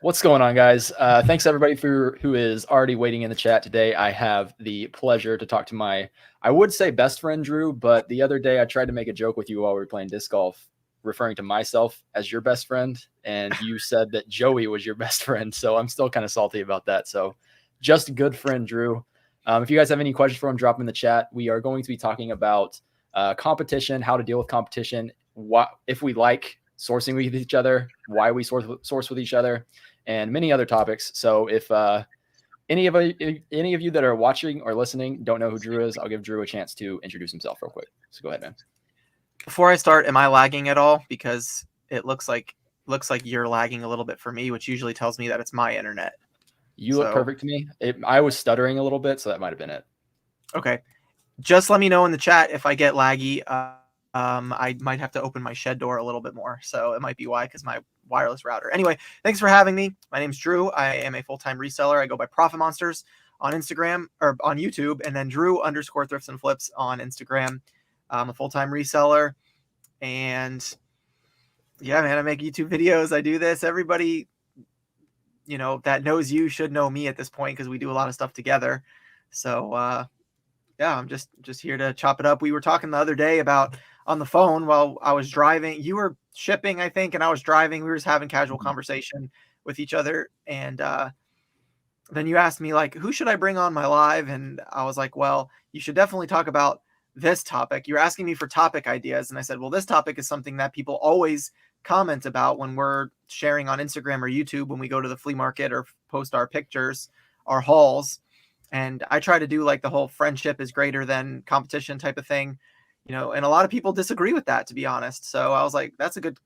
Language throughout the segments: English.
What's going on, guys? Thanks everybody for who is already waiting in the chat today. I have the pleasure to talk to I would say best friend Drew, but the other day I tried to make a joke with you while we were playing disc golf, referring to myself as your best friend, and you said that Joey was your best friend. So I'm still kind of salty about that. So just good friend Drew. If you guys have any questions for him, drop them in the chat. We are going to be talking about competition, how to deal with competition, what if we like sourcing with each other, why we source with each other, and many other topics. So if any of you that are watching or listening don't know who Drew is, I'll give Drew a chance to introduce himself real quick. So go ahead, man. Before I start, am I lagging at all? Because it looks like you're lagging a little bit for me, which usually tells me that it's my internet. You look perfect to me. I was stuttering a little bit, so that might have been it. Okay. Just let me know in the chat if I get laggy. I might have to open my shed door a little bit more. So it might be why, because my wireless router. Anyway, thanks for having me. My name's Drew. I am a full-time reseller. I go by Profit Monsters on Instagram or on YouTube, and then Drew_Thrifts and Flips on Instagram. I'm a full-time reseller, and yeah, man, I make YouTube videos. I do this. Everybody, that knows you should know me at this point because we do a lot of stuff together. So, yeah, I'm just here to chop it up. We were talking the other day about on the phone while I was driving. You were shipping, I think, and I was driving. We were just having casual conversation with each other. And then you asked me, like, who should I bring on my live? And I was like, well, you should definitely talk about this topic. You're asking me for topic ideas. And I said, well, this topic is something that people always comment about when we're sharing on Instagram or YouTube, when we go to the flea market or post our pictures, our hauls. And I try to do like the whole friendship is greater than competition type of thing, and a lot of people disagree with that, to be honest. So I was like, that's a good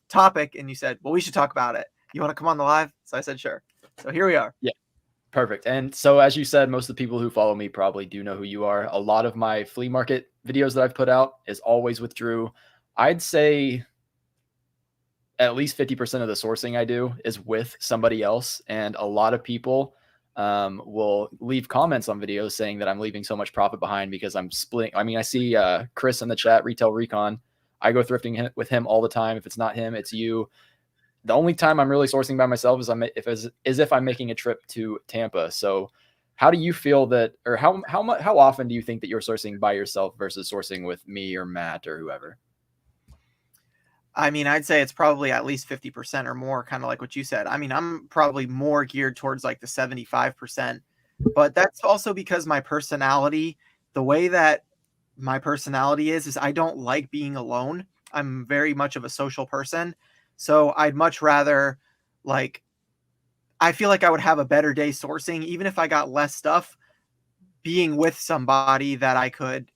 topic. And you said, well, we should talk about it. You want to come on the live? So I said, sure. So here we are. Yeah, perfect. And so as you said, most of the people who follow me probably do know who you are. A lot of my flea market videos that I've put out is always with Drew. I'd say at least 50% of the sourcing I do is with somebody else. And a lot of people will leave comments on videos saying that I'm leaving so much profit behind because I'm splitting. I mean, I see Chris in the chat, Retail Recon. I go thrifting with him all the time. If it's not him, it's you. The only time I'm really sourcing by myself is if I'm making a trip to Tampa. So how do you feel that, or how often do you think that you're sourcing by yourself versus sourcing with me or Matt or whoever? I mean, I'd say it's probably at least 50% or more, kind of like what you said. I mean, I'm probably more geared towards like the 75%, but that's also because my personality, the way that my personality is I don't like being alone. I'm very much of a social person. So I'd much rather, like, I feel like I would have a better day sourcing, even if I got less stuff, being with somebody that I could,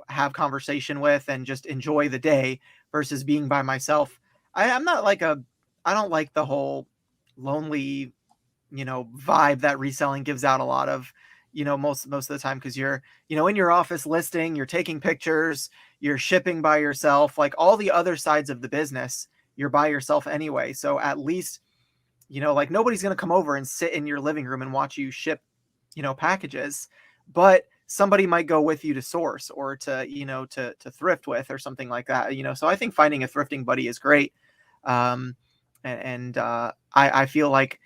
have conversation with and just enjoy the day versus being by myself. I'm not like I don't like the whole lonely, vibe that reselling gives out a lot of, most of the time. Cause you're, in your office listing, you're taking pictures, you're shipping by yourself, like all the other sides of the business, you're by yourself anyway. So at least, like nobody's going to come over and sit in your living room and watch you ship, packages, but somebody might go with you to source or to, to thrift with or something like that, so I think finding a thrifting buddy is great. I feel like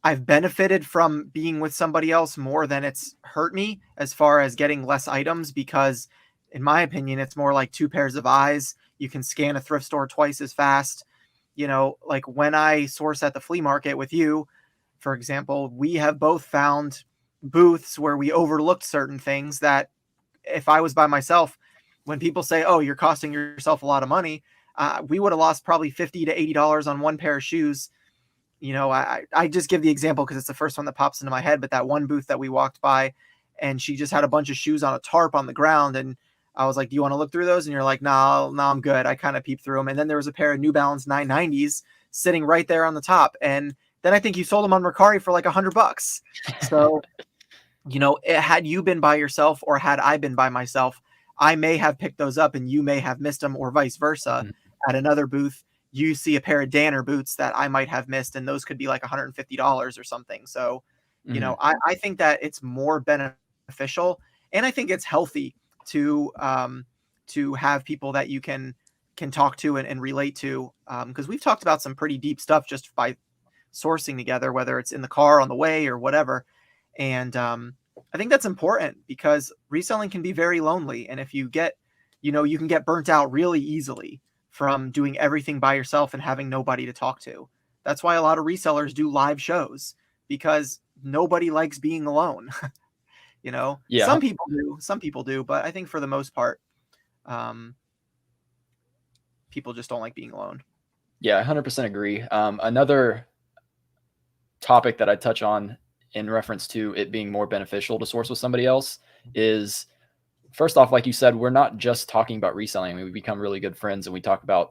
I've benefited from being with somebody else more than it's hurt me as far as getting less items, because in my opinion, it's more like two pairs of eyes. You can scan a thrift store twice as fast. Like when I source at the flea market with you, for example, we have both found booths where we overlooked certain things that if I was by myself, when people say, oh, you're costing yourself a lot of money, we would have lost probably $50 to $80 on one pair of shoes. I just give the example because it's the first one that pops into my head, but that one booth that we walked by and she just had a bunch of shoes on a tarp on the ground. And I was like, do you want to look through those? And you're like, no, I'm good. I kind of peeped through them. And then there was a pair of New Balance 990s sitting right there on the top. And then I think you sold them on Mercari for like $100. So, had you been by yourself or had I been by myself, I may have picked those up and you may have missed them, or vice versa. Mm-hmm. At another booth, you see a pair of Danner boots that I might have missed, and those could be like $150 or something. So, mm-hmm. I think that it's more beneficial, and I think it's healthy to have people that you can talk to and relate to. Because we've talked about some pretty deep stuff just by sourcing together, whether it's in the car on the way or whatever. And I think that's important because reselling can be very lonely. And if you get, you can get burnt out really easily from doing everything by yourself and having nobody to talk to. That's why a lot of resellers do live shows, because nobody likes being alone. Yeah. Some people do, but I think for the most part, people just don't like being alone. Yeah, I 100% agree. Another topic that I touch on in reference to it being more beneficial to source with somebody else is, first off, like you said, we're not just talking about reselling. I mean, we become really good friends and we talk about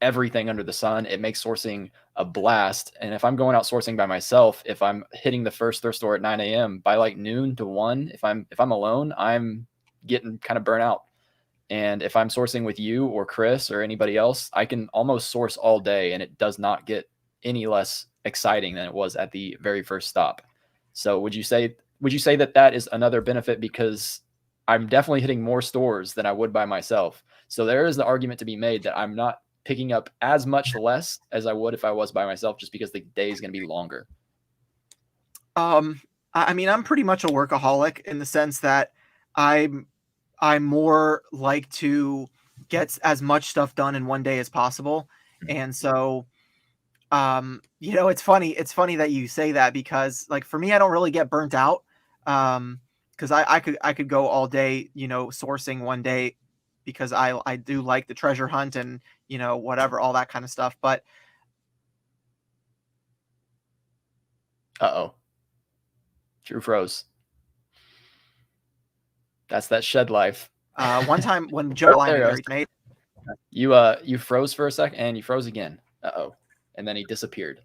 everything under the sun. It makes sourcing a blast. And if I'm going out sourcing by myself, if I'm hitting the first thrift store at 9 a.m. by like noon to 1, if I'm alone, I'm getting kind of burnt out. And if I'm sourcing with you or Chris or anybody else, I can almost source all day and it does not get any less exciting than it was at the very first stop. So would you say that is another benefit, because I'm definitely hitting more stores than I would by myself. So there is the argument to be made that I'm not picking up as much less as I would if I was by myself, just because the day is going to be longer. I mean, I'm pretty much a workaholic in the sense that I more like to get as much stuff done in one day as possible. And so, it's funny that you say that, because like for me, I don't really get burnt out. Cause I could go all day, sourcing one day, because I do like the treasure hunt and, whatever, all that kind of stuff. But Drew froze. That's that shed life. One time when Joe made, you froze for a second and you froze again. And then he disappeared.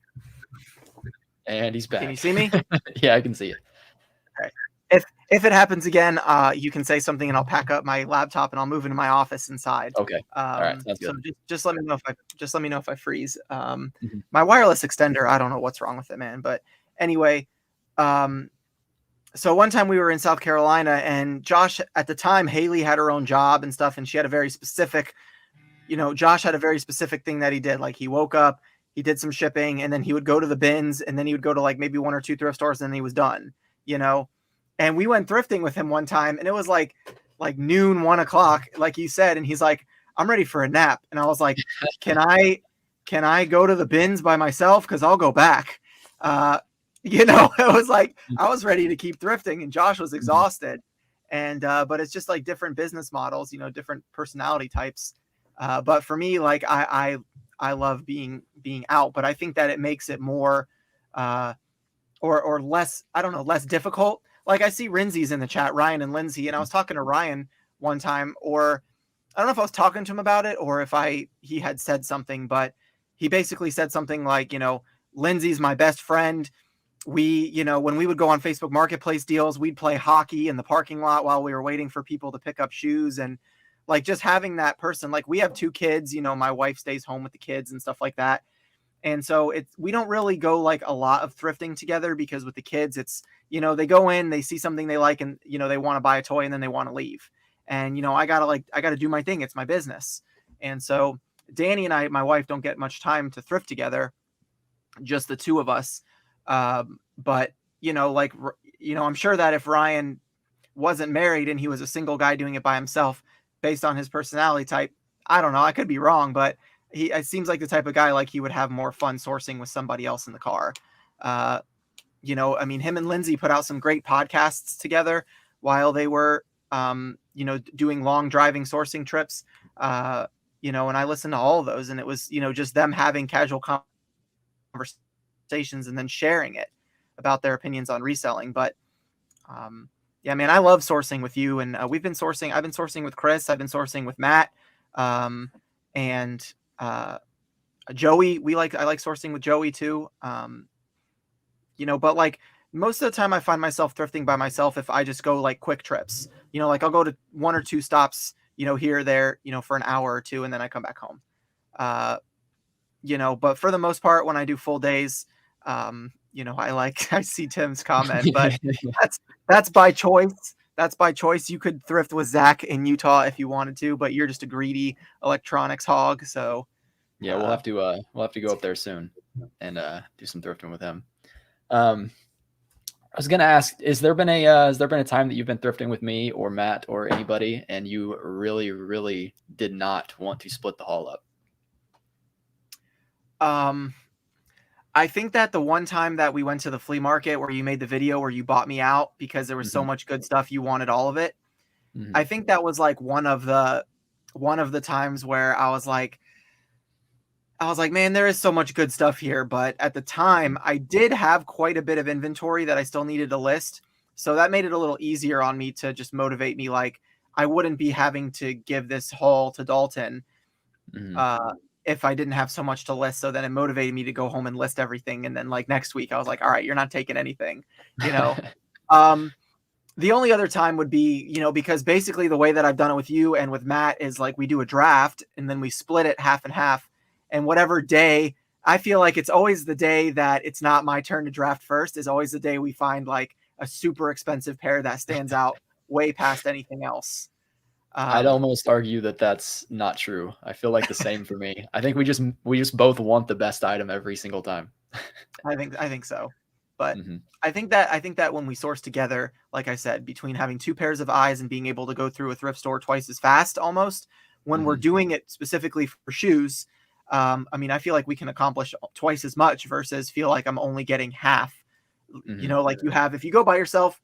And he's back. Can you see me? Yeah, I can see it. Okay. If it happens again, you can say something and I'll pack up my laptop and I'll move into my office inside. Okay. All right. Sounds good. So just let me know if I freeze. My wireless extender, I don't know what's wrong with it, man. But anyway, so one time we were in South Carolina, and Josh, at the time, Haley had her own job and stuff, and she had a very specific, Josh had a very specific thing that he did. Like, he woke up, he did some shipping, and then he would go to the bins, and then he would go to like maybe 1 or 2 thrift stores, and then he was done, And we went thrifting with him one time, and it was like noon, 1 o'clock, like you said, and he's like, "I'm ready for a nap," and I was like, "Can I go to the bins by myself? Because I'll go back." It was like I was ready to keep thrifting, and Josh was exhausted. And but it's just like different business models, different personality types. But for me, like I love being out, but I think that it makes it more or less, I don't know, less difficult. Like, I see Rinzi's in the chat, Ryan and Lindsay, and I was talking to Ryan one time, or I don't know if I was talking to him about it or if he had said something, but he basically said something like, Lindsay's my best friend. We, when we would go on Facebook Marketplace deals, we'd play hockey in the parking lot while we were waiting for people to pick up shoes. And like, just having that person, like, we have 2 kids, my wife stays home with the kids and stuff like that. And so we don't really go like a lot of thrifting together, because with the kids, it's, they go in, they see something they like, and, they want to buy a toy, and then they want to leave. And, I gotta do my thing. It's my business. And so Danny and I, my wife, don't get much time to thrift together, just the 2 of us. But I'm sure that if Ryan wasn't married and he was a single guy doing it by himself, based on his personality type, I don't know, I could be wrong, but it seems like the type of guy, like, he would have more fun sourcing with somebody else in the car. I mean, him and Lindsay put out some great podcasts together while they were, doing long driving sourcing trips. And I listened to all of those, and it was, just them having casual conversations and then sharing it about their opinions on reselling. But yeah, man, I love sourcing with you. And I've been sourcing with Chris. I've been sourcing with Matt. And Joey, I like sourcing with Joey too. But like most of the time I find myself thrifting by myself if I just go like quick trips, like I'll go to 1 or 2 stops, here or there, for an hour or 2, and then I come back home. But for the most part, when I do full days, I see Tim's comment, but that's by choice. That's by choice. You could thrift with Zach in Utah if you wanted to, but you're just a greedy electronics hog. So yeah, we'll have to go up there soon. and do some thrifting with him. I was gonna ask, has there been a time that you've been thrifting with me or Matt or anybody, and you really, really did not want to split the haul up? Um, I think that the one time that we went to the flea market where you made the video where you bought me out because there was so Hmm. much good stuff, you wanted all of it. Hmm. I think that was like one of the times where I was like, man, there is so much good stuff here. But at the time, I did have quite a bit of inventory that I still needed to list. So that made it a little easier on me to just motivate me. Like, I wouldn't be having to give this haul to Dalton Hmm. uh, if I didn't have so much to list. So then it motivated me to go home and list everything. And then, like, next week, I was like, all right, you're not taking anything, you know? Um, the only other time would be, because basically the way that I've done it with you and with Matt is like we do a draft and then we split it half and half. And whatever day, I feel like it's always the day that it's not my turn to draft first, is always the day we find like a super expensive pair that stands out way past anything else. I'd Um, almost argue that that's not true. I feel like the same for me. I think we just both want the best item every single time. I think so. But Hmm. I think that when we source together, like I said, between having two pairs of eyes and being able to go through a thrift store twice as fast almost, when we're Hmm. doing it specifically for shoes, I mean, I feel like we can accomplish twice as much versus feel like I'm only getting half. Hmm. Like you have, if you go by yourself,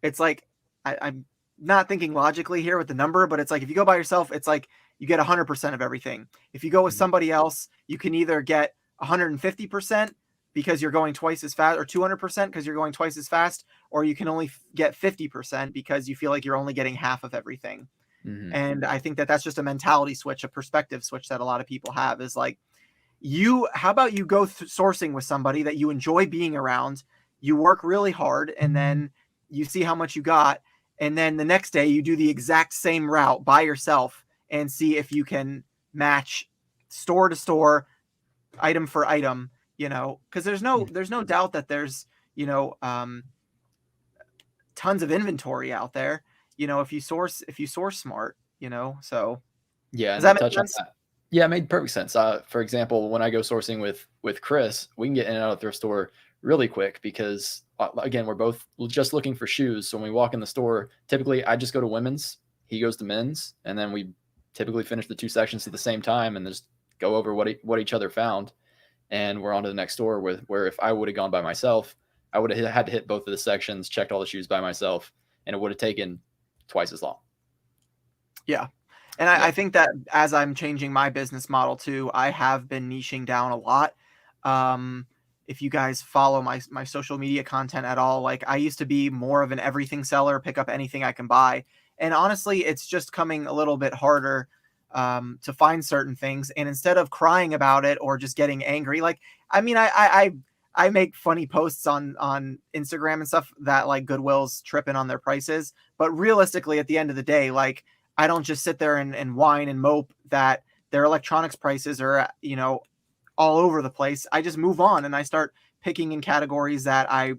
it's like I'm not thinking logically here with the number, but it's like if you go by yourself, it's like you get 100% of everything. If you go with Hmm. somebody else, you can either get 150% because you're going twice as fast, or 200% because you're going twice as fast, or you can only get 50% because you feel like you're only getting half of everything. Hmm. And I think that that's just a mentality switch, a perspective switch that a lot of people have, is like, how about you go sourcing with somebody that you enjoy being around, you work really hard, and then you see how much you got, and then the next day you do the exact same route by yourself and see if you can match store to store, item for item, because there's no doubt that there's, you know um tons of inventory out there, if you source smart, so Yeah, does and to that make touch on sense? that, yeah, it made perfect sense. For example, when I go sourcing with Chris, we can get in and out of the thrift store really quick because again, we're both just looking for shoes. So when we walk in the store, typically I just go to women's, he goes to men's, and then we typically finish the two sections at the same time and just go over what each other found, and we're on to the next store. Where if I would have gone by myself, I would have had to hit both of the sections, checked all the shoes by myself, and it would have taken twice as long. Yeah. And I Yep. think that as I'm changing my business model too, I have been niching down a lot. Um, if you guys follow my social media content at all, like I used to be more of an everything seller, pick up anything I can buy. And honestly, it's just coming a little bit harder to find certain things. And instead of crying about it or just getting angry, like, I mean, I make funny posts on Instagram and stuff that like Goodwill's tripping on their prices. But realistically, at the end of the day, like, I don't just sit there and whine and mope that their electronics prices are, all over the place. I just move on and I start picking in categories that I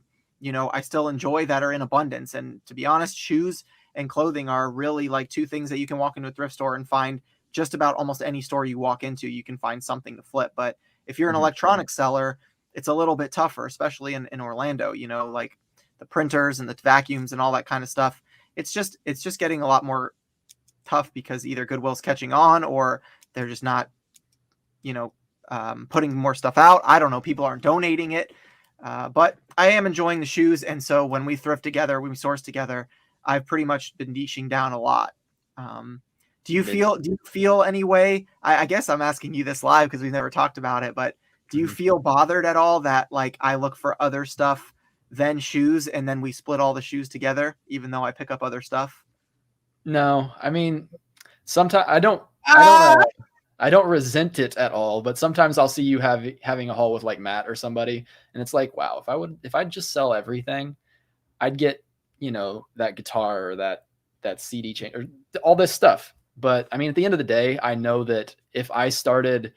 still enjoy, that are in abundance. And to be honest, shoes and clothing are really like two things that you can walk into a thrift store and find. Just about almost any store you walk into, you can find something to flip. But if you're an Mhm. electronics seller, it's a little bit tougher, especially in Orlando, like the printers and the vacuums and all that kind of stuff. It's just getting a lot more tough because either Goodwill's catching on or they're just not, you know, putting more stuff out. I don't know. People aren't donating it. But I am enjoying the shoes. And so when we thrift together, when we source together, I've pretty much been niching down a lot. Um, Did do you feel any way? I guess I'm asking you this live because we've never talked about it, but do you mhm. feel bothered at all that like I look for other stuff than shoes and then we split all the shoes together, even though I pick up other stuff? No, I mean, sometimes Ah! I don't resent it at all, but sometimes I'll see you having a haul with like Matt or somebody, and it's like, wow, if I'd just sell everything, I'd get, that guitar or that CD chain or all this stuff. But I mean, at the end of the day, I know that if I started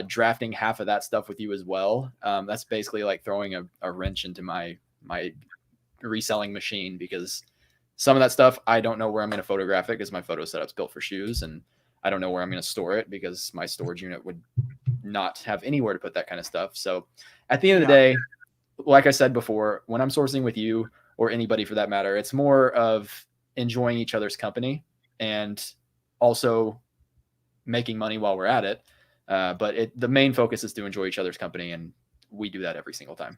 drafting half of that stuff with you as well, that's basically like throwing a wrench into my reselling machine because some of that stuff I don't know where I'm going to photograph it because my photo setup's built for shoes, and I don't know where I'm going to store it because my storage unit would not have anywhere to put that kind of stuff. So at the end of the day, like I said before, when I'm sourcing with you or anybody for that matter, it's more of enjoying each other's company and also making money while we're at it. But the main focus is to enjoy each other's company, and we do that every single time.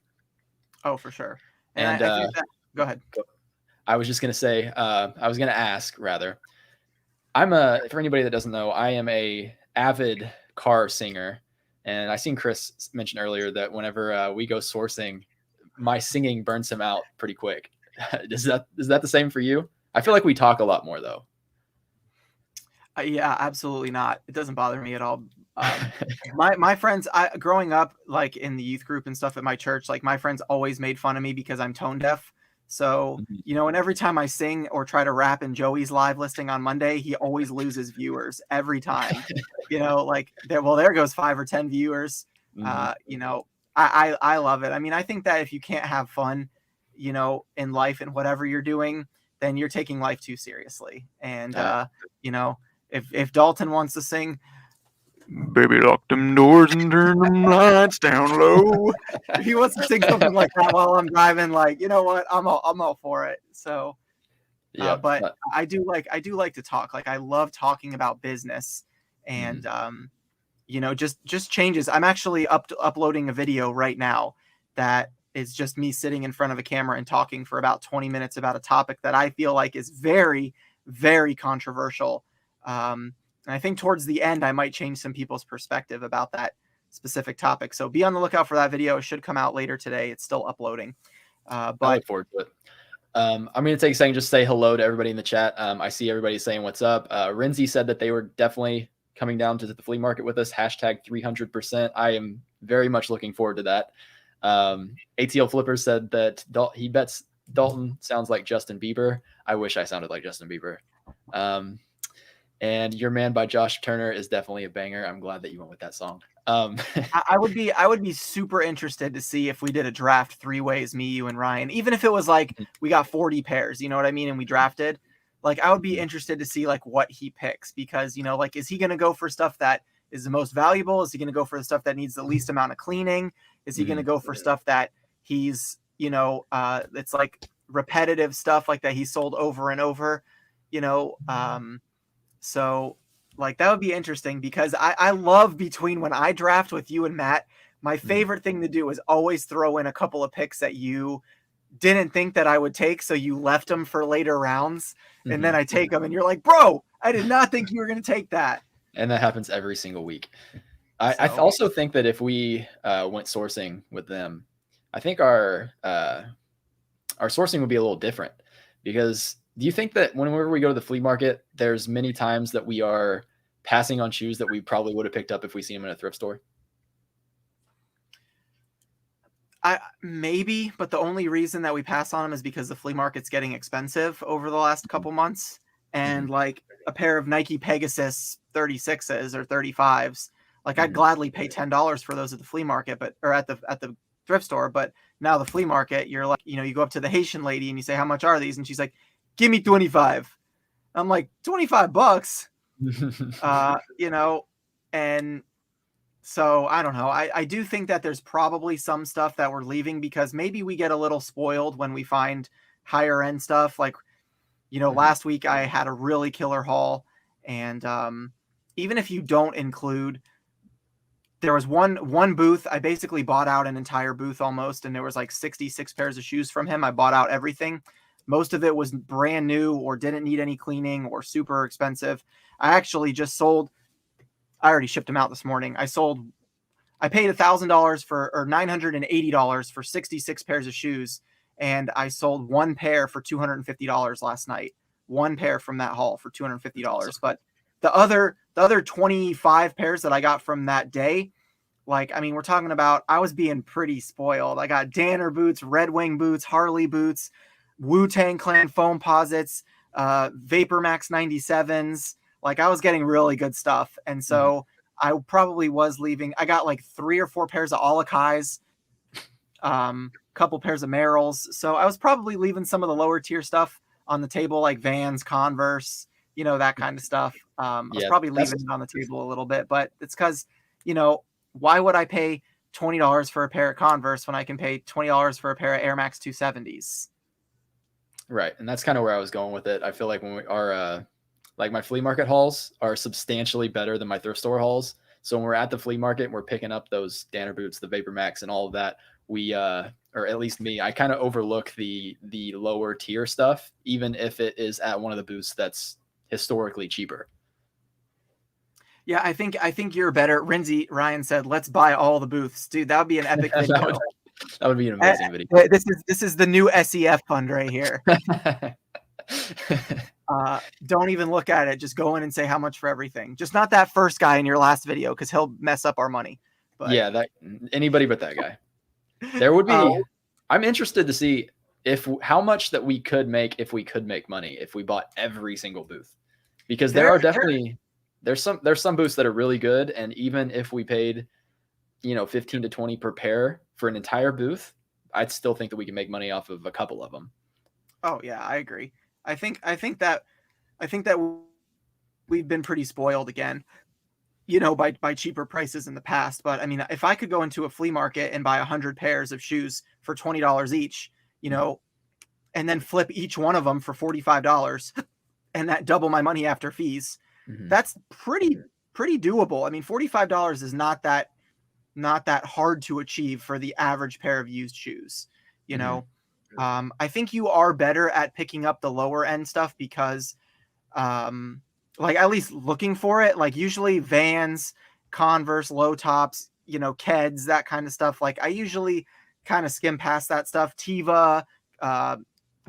Oh, for sure. And I think that, go ahead. I was just going to say, I was going to ask rather, for anybody that doesn't know, I am a avid car singer. And I seen Chris mention earlier that whenever we go sourcing, my singing burns him out pretty quick. Is that the same for you? I feel like we talk a lot more though. Yeah, absolutely not. It doesn't bother me at all. My friends, growing up, like in the youth group and stuff at my church, like my friends always made fun of me because I'm tone deaf. So, and every time I sing or try to rap in Joey's live listing on Monday, he always loses viewers every time. Like there goes 5 or 10 viewers. I love it. I mean, I think that if you can't have fun, in life and whatever you're doing, then you're taking life too seriously. And, if Dalton wants to sing, "Baby, lock them doors and turn them lights down low," he wants to sing something like that while I'm driving. Like, you know what? I'm all for it. So, but I do like to talk. Like, I love talking about business, and just changes. I'm actually uploading a video right now that is just me sitting in front of a camera and talking for about 20 minutes about a topic that I feel like is very, very controversial. And I think towards the end, I might change some people's perspective about that specific topic. So be on the lookout for that video. It should come out later today. It's still uploading. But I look forward to it. I'm going to take a second, just say hello to everybody in the chat. I see everybody saying what's up. Renzi said that they were definitely coming down to the flea market with us. Hashtag 300%. I am very much looking forward to that. ATL Flipper said that he bets Dalton sounds like Justin Bieber. I wish I sounded like Justin Bieber. And Your Man by Josh Turner is definitely a banger. I'm glad that you went with that song. I would be super interested to see if we did a draft 3 ways, me, you, and Ryan, even if it was like we got 40 pairs, you know what I mean? And we drafted, like, I would be interested to see like what he picks, because, like, is he going to go for stuff that is the most valuable? Is he going to go for the stuff that needs the least amount of cleaning? Is he going to go for stuff that he's, it's like repetitive stuff like that he sold over and over, so like that would be interesting, because I love, between when I draft with you and Matt, my favorite thing to do is always throw in a couple of picks that you didn't think that I would take. So you left them for later rounds, and then I take them and you're like, bro, I did not think you were going to take that. And that happens every single week. I also think that if we went sourcing with them, I think our sourcing would be a little different, because do you think that whenever we go to the flea market, there's many times that we are passing on shoes that we probably would have picked up if we see them in a thrift store? Maybe, but the only reason that we pass on them is because the flea market's getting expensive over the last couple months. And like a pair of Nike Pegasus 36s or 35s, like I'd gladly pay $10 for those at the flea market, or at the thrift store. But now the flea market, you're like, you go up to the Haitian lady and you say, how much are these? And she's like, give me 25. I'm like, $25, and so I don't know. I do think that there's probably some stuff that we're leaving because maybe we get a little spoiled when we find higher end stuff. Like, last week I had a really killer haul, and even if you don't include, there was one booth, I basically bought out an entire booth almost, and there was like 66 pairs of shoes from him. I bought out everything. Most of it was brand new or didn't need any cleaning or super expensive. I actually just sold, I already shipped them out this morning. I paid $1,000 or $980 for 66 pairs of shoes. And I sold one pair for $250 last night. One pair from that haul for $250. But the other 25 pairs that I got from that day, like, I mean, we're talking about, I was being pretty spoiled. I got Danner boots, Red Wing boots, Harley boots, Wu-Tang Clan foam posits, Vapor Max 97s. Like, I was getting really good stuff. And so I probably was leaving. I got like 3 or 4 pairs of Olakais, couple pairs of Merrells. So I was probably leaving some of the lower tier stuff on the table, like Vans, Converse, that kind of stuff. I was Yeah, probably that's leaving it on the table a little bit, but it's because, why would I pay $20 for a pair of Converse when I can pay $20 for a pair of Air Max 270s? right. And that's kind of where I was going with it. I feel like when we are, like my flea market hauls are substantially better than my thrift store hauls. So when we're at the flea market and we're picking up those Danner boots, the Vapor Max and all of that, we, or at least me, I kind of overlook the lower tier stuff, even if it is at one of the booths that's historically cheaper. Yeah, I think you're better. Ryan said, "Let's buy all the booths, dude. That would be an epic that, video." would, that would be an amazing video. This is the new SEF fund right here. Don't even look at it. Just go in and say how much for everything. Just not that first guy in your last video because he'll mess up our money. But yeah, that anybody but that guy. There would be. I'm interested to see how much that we could make if we could make money if we bought every single booth, because there are definitely there's some booths that are really good, and even if we paid 15 to 20 per pair for an entire booth, I'd still think that we can make money off of a couple of them. Oh yeah, I agree. I think that we've been pretty spoiled again, by cheaper prices in the past. But I mean, if I could go into a flea market and buy 100 pairs of shoes for $20 each, and then flip each one of them for $45 and that double my money after fees, that's pretty doable. I mean, $45 is not that hard to achieve for the average pair of used shoes, I think you are better at picking up the lower end stuff because, like at least looking for it, like usually Vans, Converse, low tops, Keds, that kind of stuff. Like I usually kind of skim past that stuff. Teva,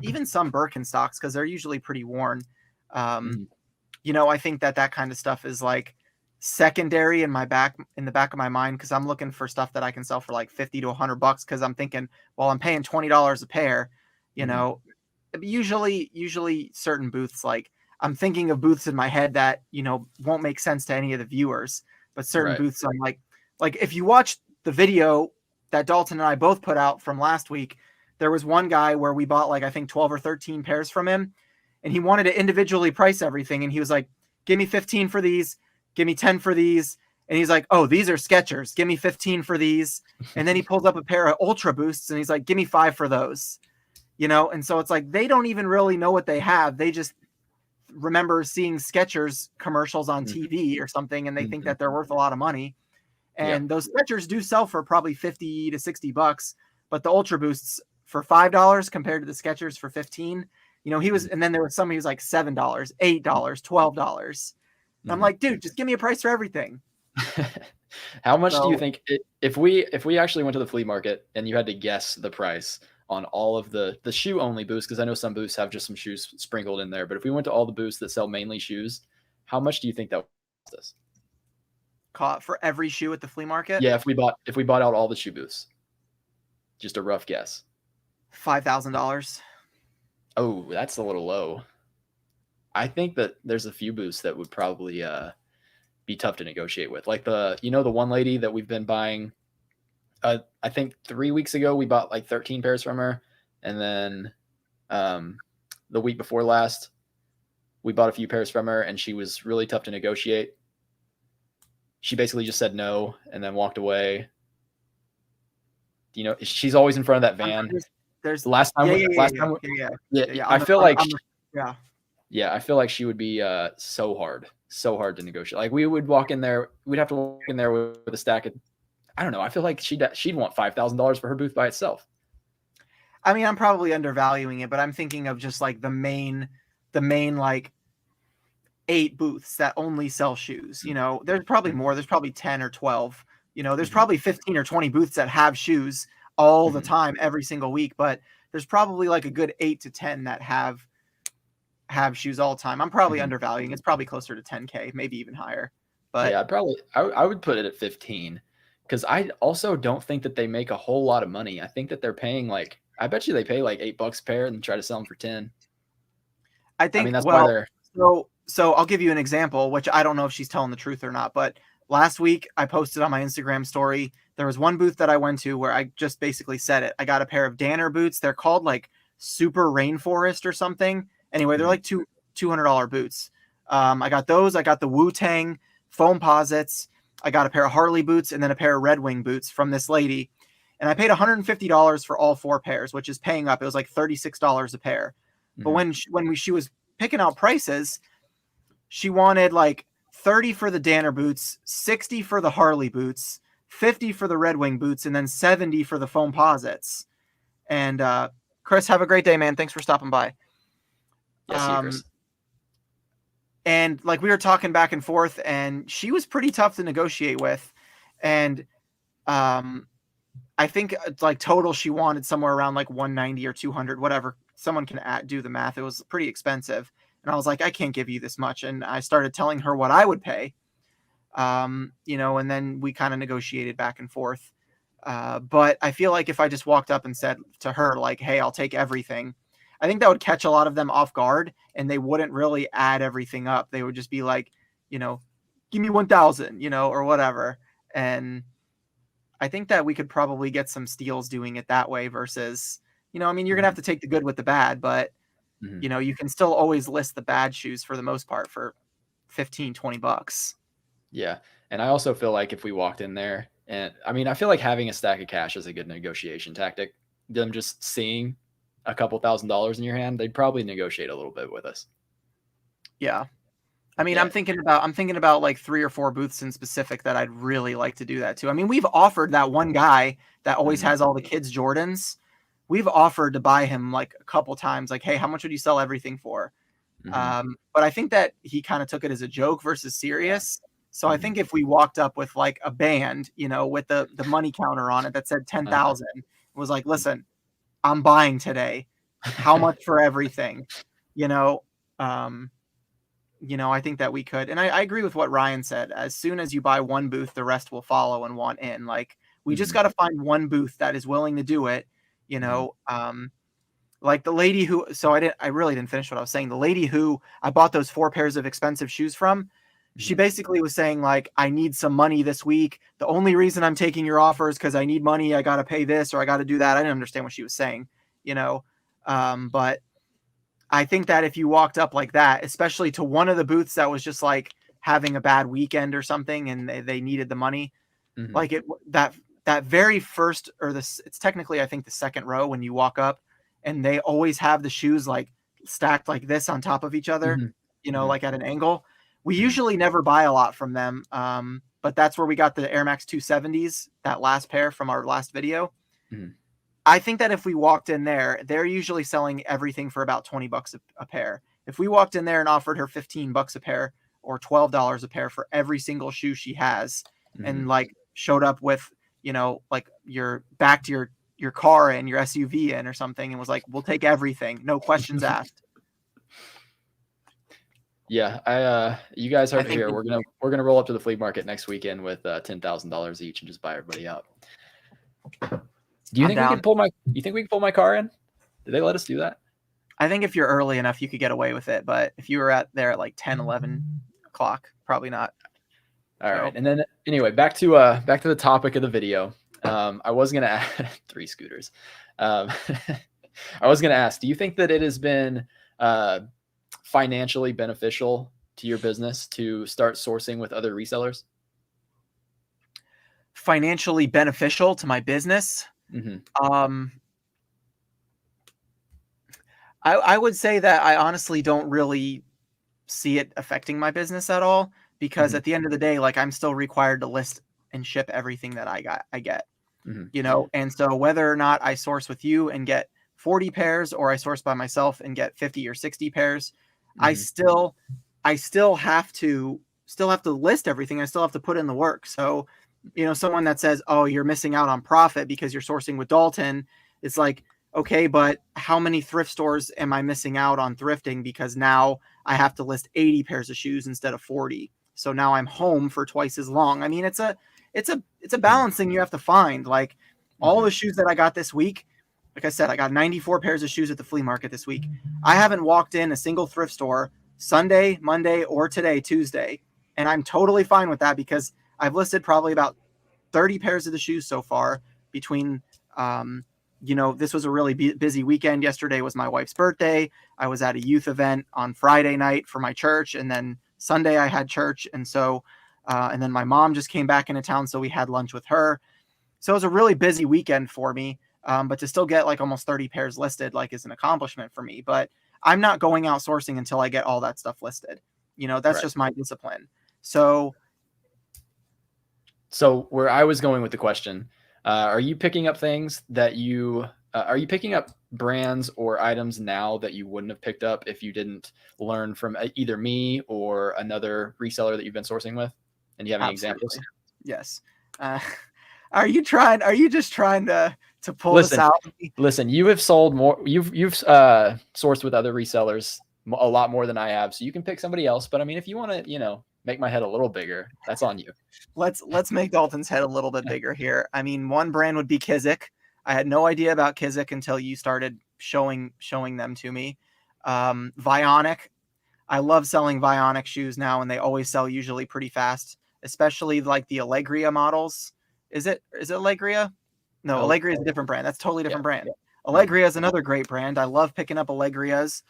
even some Birkenstocks, because they're usually pretty worn. I think that kind of stuff is like secondary in the back of my mind, because I'm looking for stuff that I can sell for like $50 to $100, because I'm thinking, well, I'm paying $20 a pair, usually certain booths, like I'm thinking of booths in my head that won't make sense to any of the viewers, but certain booths I'm like if you watch the video that Dalton and I both put out from last week, there was one guy where we bought like I think 12 or 13 pairs from him, and he wanted to individually price everything, and he was like, give me 15 for these, give me 10 for these. And he's like, oh, these are Skechers. Give me 15 for these. And then he pulls up a pair of Ultra Boosts and he's like, give me 5 for those. And so it's like, they don't even really know what they have. They just remember seeing Skechers commercials on TV or something, and they think that they're worth a lot of money. And those Skechers do sell for probably $50 to $60, but the Ultra Boosts for $5 compared to the Skechers for 15, he was, and then there was somebody who's like $7, $8, $12. I'm like, dude, just give me a price for everything. How much do you think if we actually went to the flea market and you had to guess the price on all of the shoe only booths, because I know some booths have just some shoes sprinkled in there, but if we went to all the booths that sell mainly shoes, how much do you think that would cost us? Caught for every shoe at the flea market? Yeah, if we bought out all the shoe booths. Just a rough guess. $5,000. Oh, that's a little low. I think that there's a few booths that would probably be tough to negotiate with. Like the one lady that we've been buying, I think 3 weeks ago, we bought like 13 pairs from her. And then the week before last, we bought a few pairs from her, and she was really tough to negotiate. She basically just said no and then walked away. She's always in front of that van. There's the last time. I feel like I feel like she would be so hard to negotiate. Like we would walk in there, we'd have to walk in there with a stack of, I don't know. I feel like she'd want $5,000 for her booth by itself. I mean, I'm probably undervaluing it, but I'm thinking of just like the main like 8 booths that only sell shoes. There's probably more. There's probably 10 or 12. There's probably 15 or 20 booths that have shoes all the time, every single week. But there's probably like a good 8 to 10 that have shoes all the time. I'm probably undervaluing. It's probably closer to 10K, maybe even higher. But yeah, I would put it at 15, because I also don't think that they make a whole lot of money. I think that they're paying I bet you they pay like $8 a pair and try to sell them for 10. I think that's why they're so I'll give you an example, which I don't know if she's telling the truth or not, but last week I posted on my Instagram story, there was one booth that I went to where I just basically said it. I got a pair of Danner boots. They're called like Super Rainforest or something. Anyway, they're like $200 boots. I got those. I got the Wu-Tang foam posits. I got a pair of Harley boots and then a pair of Red Wing boots from this lady. And I paid $150 for all 4 pairs, which is paying up. It was like $36 a pair. But she was picking out prices, she wanted like 30 for the Danner boots, 60 for the Harley boots, 50 for the Red Wing boots, and then 70 for the foam posits. And Chris, have a great day, man. Thanks for stopping by. Yes, you, Chris. And like we were talking back and forth, and she was pretty tough to negotiate with. And I think like total she wanted somewhere around like 190 or 200, whatever. Someone can do the math. It was pretty expensive. And I was like, I can't give you this much. And I started telling her what I would pay, and then we kind of negotiated back and forth. But I feel like if I just walked up and said to her, like, hey, I'll take everything, I think that would catch a lot of them off guard and they wouldn't really add everything up. They would just be like, give me 1,000, or whatever. And I think that we could probably get some steals doing it that way versus, you're going to have to take the good with the bad, but you can still always list the bad shoes for the most part for $15-20. Yeah. And I also feel like if we walked in there and I feel like having a stack of cash is a good negotiation tactic. Them just seeing a couple $1,000s in your hand, they'd probably negotiate a little bit with us. Yeah. I'm thinking about like 3 or 4 booths in specific that I'd really like to do that to. We've offered that one guy that always has all the kids' Jordans. We've offered to buy him like a couple times, like, hey, how much would you sell everything for? But I think that he kind of took it as a joke versus serious. So I think if we walked up with like a band, with the money counter on it that said 10,000, was like, listen, I'm buying today. How much for everything? I think that we could. And I agree with what Ryan said. As soon as you buy one booth, the rest will follow and want in. Like, we just got to find one booth that is willing to do it. Like the lady who, I really didn't finish what I was saying. The lady who I bought those 4 pairs of expensive shoes from, she basically was saying like, I need some money this week. The only reason I'm taking your offer is because I need money. I got to pay this or I got to do that. I didn't understand what she was saying, but I think that if you walked up like that, especially to one of the booths that was just like having a bad weekend or something and they needed the money, like that very first, it's technically, I think the second row when you walk up, and they always have the shoes like stacked like this on top of each other, like at an angle. We usually never buy a lot from them. But that's where we got the Air Max 270s, that last pair from our last video. I think that if we walked in there, they're usually selling everything for about $20 a pair. If we walked in there and offered her $15 a pair or $12 a pair for every single shoe she has, and like showed up with, like your back to your car and your SUV in or something, and was like, we'll take everything, no questions asked. Yeah, you guys heard it here. We're gonna roll up to the flea market next weekend with $10,000 each and just buy everybody out. Do you think we can pull my car in? Did they let us do that? I think if you're early enough, you could get away with it. But if you were there at like 10, 11 o'clock, probably not. All right. And then anyway, back to the topic of the video. I was going to add 3 scooters. I was going to ask, do you think that it has been financially beneficial to your business to start sourcing with other resellers? Financially beneficial to my business? I would say that I honestly don't really see it affecting my business at all, because at the end of the day, like, I'm still required to list and ship everything that I get, and so whether or not I source with you and get 40 pairs or I source by myself and get 50 or 60 pairs, I still have to list everything. I still have to put in the work. So, someone that says, oh, you're missing out on profit because you're sourcing with Dalton, it's like, okay, but how many thrift stores am I missing out on thrifting because now I have to list 80 pairs of shoes instead of 40. So now I'm home for twice as long. It's a balancing you have to find. Like, all the shoes that I got this week, like I said, I got 94 pairs of shoes at the flea market this week. I haven't walked in a single thrift store Sunday, Monday, or today, Tuesday. And I'm totally fine with that because I've listed probably about 30 pairs of the shoes so far between, this was a really busy weekend. Yesterday was my wife's birthday. I was at a youth event on Friday night for my church, and then Sunday I had church. And so, and then my mom just came back into town, so we had lunch with her. So it was a really busy weekend for me. But to still get like almost 30 pairs listed, like, is an accomplishment for me. But I'm not going out sourcing until I get all that stuff listed. That's just my discipline. So where I was going with the question, are you picking up things that are you picking up brands or items now that you wouldn't have picked up if you didn't learn from either me or another reseller that you've been sourcing with? And do you have any examples? Yes. Are you just trying to pull this out? Listen, you have sold more. You've sourced with other resellers a lot more than I have. So you can pick somebody else. But I mean, if you want to, make my head a little bigger, that's on you. Let's make Dalton's head a little bit bigger here. I mean, one brand would be Kizik. I had no idea about Kizik until you started showing them to me. Vionic. I love selling Vionic shoes now, and they always sell usually pretty fast, especially like the Allegria models. Is it Allegria? No, Allegria is a different brand. That's a totally different brand. Yeah. Allegria is another great brand. I love picking up Allegrias.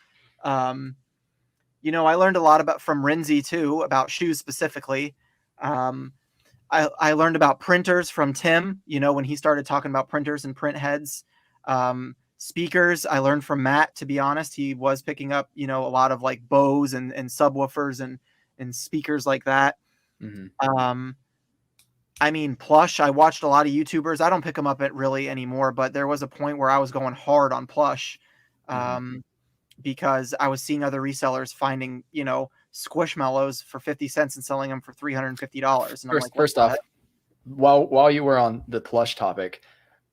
I learned a lot from Rinzi too, about shoes specifically. I learned about printers from Tim, when he started talking about printers and print heads. Speakers, I learned from Matt, to be honest. He was picking up, a lot of like Bose and subwoofers and speakers like that. Mm-hmm. I mean, plush, I watched a lot of YouTubers. I don't pick them up really anymore, but there was a point where I was going hard on plush. Because I was seeing other resellers finding, Squishmallows for 50 cents and selling them for $350. And first off, while you were on the plush topic,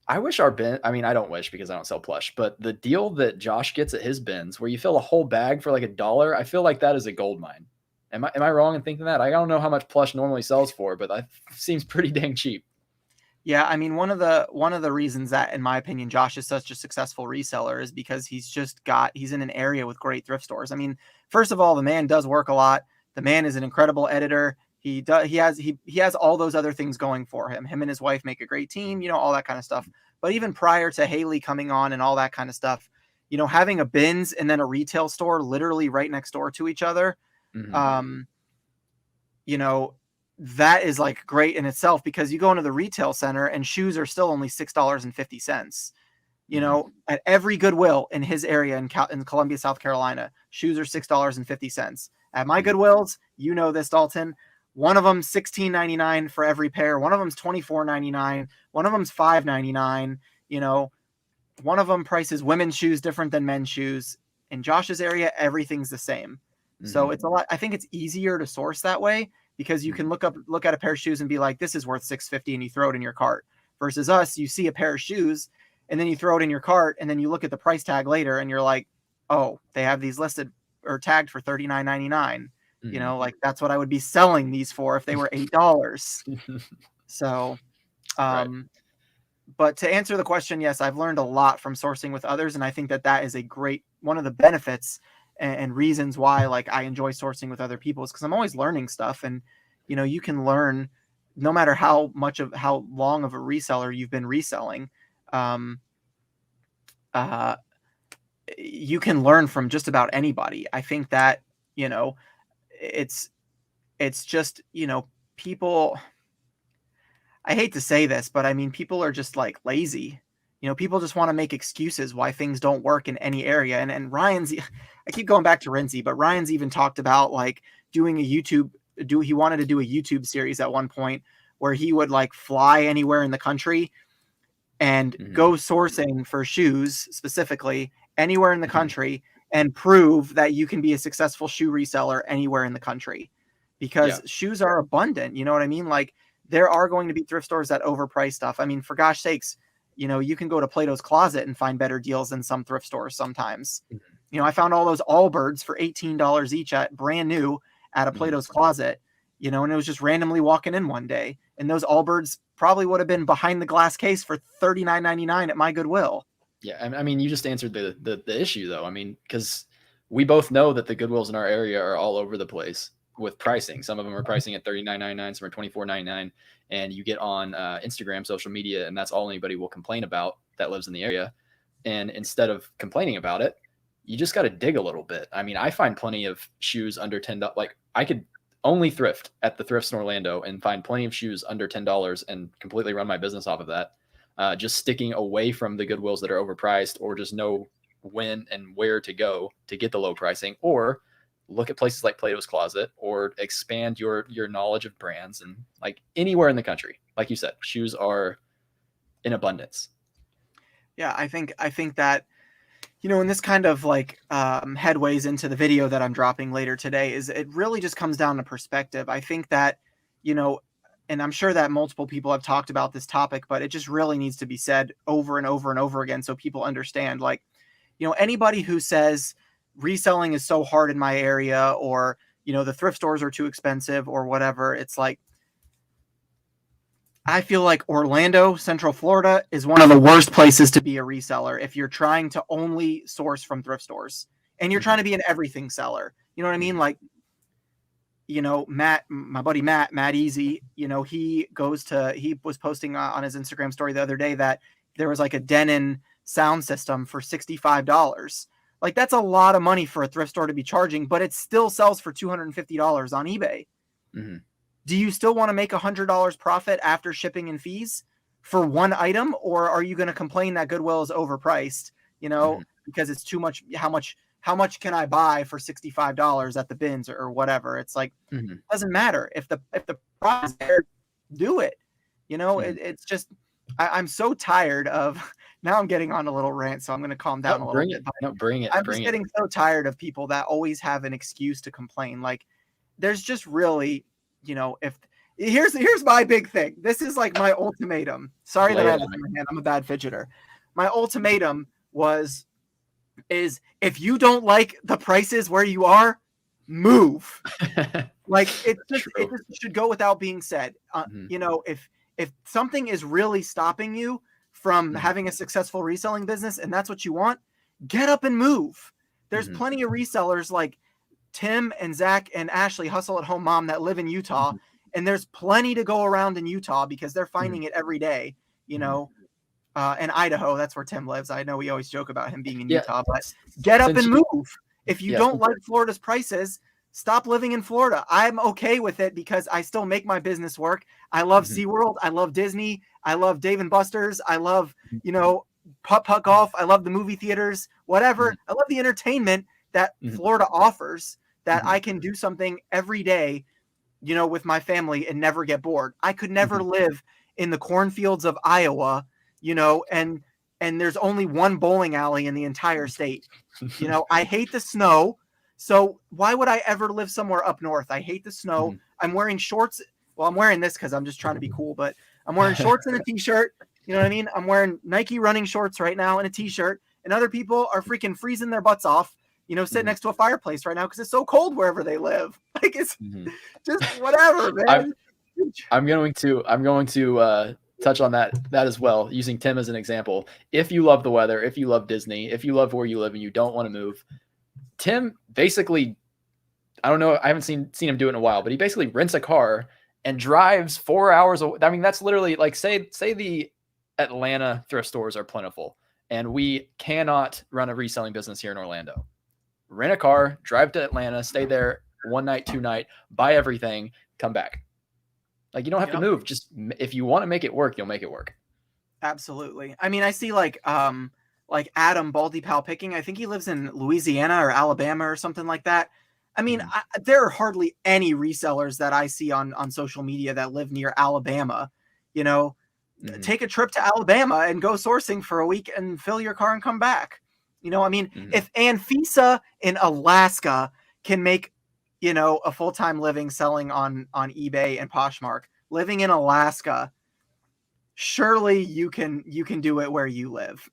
I wish our bin, I mean, I don't wish because I don't sell plush, but the deal that Josh gets at his bins where you fill a whole bag for like $1, I feel like that is a gold mine. Am I wrong in thinking that? I don't know how much plush normally sells for, but that seems pretty dang cheap. Yeah, I mean, one of the reasons that, in my opinion, Josh is such a successful reseller is because he's in an area with great thrift stores. I mean, first of all, the man does work a lot. The man is an incredible editor. He has all those other things going for him. Him and his wife make a great team, all that kind of stuff. But even prior to Haley coming on and all that kind of stuff, having a bins and then a retail store literally right next door to each other, mm-hmm. That is like great in itself, because you go into the retail center and shoes are still only $6.50. At every Goodwill in his area in Columbia, South Carolina, shoes are $6.50. At my Goodwills, this, Dalton, one of them $16.99 for every pair. One of them's $24.99. One of them's $5.99. One of them prices women's shoes different than men's shoes. In Josh's area, everything's the same. Mm-hmm. So it's a lot. I think it's easier to source that way, because you can look at a pair of shoes and be like, this is worth $6.50, and you throw it in your cart. Versus us, you see a pair of shoes and then you throw it in your cart, and then you look at the price tag later and you're like, oh, they have these listed or tagged for $39.99. Mm-hmm. Like that's what I would be selling these for if they were $8. So, right. But to answer the question, yes, I've learned a lot from sourcing with others. And I think that is one of the benefits and reasons why I enjoy sourcing with other people, is because I'm always learning stuff. And, you can learn no matter how long of a reseller you've been reselling. You can learn from just about anybody. I think that, it's just, people, I hate to say this, but I mean, people are just lazy. People just want to make excuses why things don't work in any area. And Ryan's, I keep going back to Rinzi, but Ryan's even talked about doing he wanted to do a YouTube series at one point where he would fly anywhere in the country and mm-hmm. go sourcing for shoes specifically anywhere in the mm-hmm. country, and prove that you can be a successful shoe reseller anywhere in the country, because shoes are abundant. You know what I mean? There are going to be thrift stores that overprice stuff. I mean, for gosh sakes, you can go to Plato's Closet and find better deals than some thrift stores sometimes. Mm-hmm. I found all those Allbirds for $18 each at brand new at a Plato's mm-hmm. Closet, and it was just randomly walking in one day. And those Allbirds probably would have been behind the glass case for $39.99 at my Goodwill. Yeah. I mean, you just answered the issue though. I mean, because we both know that the Goodwills in our area are all over the place. with pricing. Some of them are pricing at $39.99, some are $24.99, and you get on Instagram, social media, and that's all anybody will complain about that lives in the area. And instead of complaining about it, you just got to dig a little bit. I mean, I find plenty of shoes under $10. Like, I could only thrift at the thrifts in Orlando and find plenty of shoes under $10 and completely run my business off of that. Just sticking away from the Goodwills that are overpriced, or just know when and where to go to get the low pricing, or look at places like Plato's Closet, or expand your knowledge of brands. And like anywhere in the country, like you said, shoes are in abundance. Yeah, I think that, and this kind of like headways into the video that I'm dropping later today, is it really just comes down to perspective. I think that, and I'm sure that multiple people have talked about this topic, but it just really needs to be said over and over and over again so people understand. Like, anybody who says reselling is so hard in my area, or, the thrift stores are too expensive or whatever, it's like, I feel like Orlando, Central Florida is one of the worst places to be a reseller if you're trying to only source from thrift stores and you're trying to be an everything seller. You know what I mean? Like, Matt, my buddy Matt Easy, he was posting on his Instagram story the other day that there was like a Denon sound system for $65. Like, that's a lot of money for a thrift store to be charging, but it still sells for $250 on eBay. Mm-hmm. Do you still want to make $100 profit after shipping and fees for one item? Or are you going to complain that Goodwill is overpriced, because it's too much? How much can I buy for $65 at the bins or whatever? It's like, it doesn't matter. If the price is there, do it. It's just, I'm so tired of, now I'm getting on a little rant, so I'm going to calm down a little bit. Bring it. I'm just getting so tired of people that always have an excuse to complain. Like, there's just really, if here's my big thing. This is like my ultimatum. Sorry that I have it in my hand. I'm a bad fidgeter. My ultimatum is if you don't like the prices where you are, move. Like, it just should go without being said. If something is really stopping you from having a successful reselling business and that's what you want, get up and move. There's plenty of resellers like Tim and Zach and Ashley, Hustle at Home Mom, that live in Utah. And there's plenty to go around in Utah because they're finding it every day, and Idaho, that's where Tim lives. I know we always joke about him being in Utah, but get up and move. If you don't like Florida's prices, stop living in Florida. I'm okay with it because I still make my business work. I love SeaWorld. I love Disney. I love Dave & Buster's. I love, putt golf. I love the movie theaters, whatever. I love the entertainment that Florida offers, that I can do something every day, with my family and never get bored. I could never live in the cornfields of Iowa, and there's only one bowling alley in the entire state. I hate the snow. So why would I ever live somewhere up north? I hate the snow. I'm wearing shorts. Well, I'm wearing this because I'm just trying to be cool, but I'm wearing shorts and a t-shirt. You know what I mean? I'm wearing Nike running shorts right now and a t-shirt, and other people are freaking freezing their butts off, sitting next to a fireplace right now because it's so cold wherever they live. Like, it's just whatever, man. I'm going to touch on that as well, using Tim as an example. If you love the weather, if you love Disney, if you love where you live and you don't want to move, Tim basically, I don't know, I haven't seen him do it in a while, but he basically rents a car and drives 4 hours away. I mean, that's literally like, say the Atlanta thrift stores are plentiful and we cannot run a reselling business here in Orlando. Rent a car, drive to Atlanta, stay there 1 night, 2 night, buy everything, come back. Like, you don't have to move. Just if you want to make it work, you'll make it work. Absolutely. I mean, I see like Adam Baldy Pal Picking. I think he lives in Louisiana or Alabama or something like that. I mean, there are hardly any resellers that I see on social media that live near Alabama. Take a trip to Alabama and go sourcing for a week and fill your car and come back. I mean, if Anfisa in Alaska can make, a full-time living selling on eBay and Poshmark, living in Alaska, surely you can do it where you live.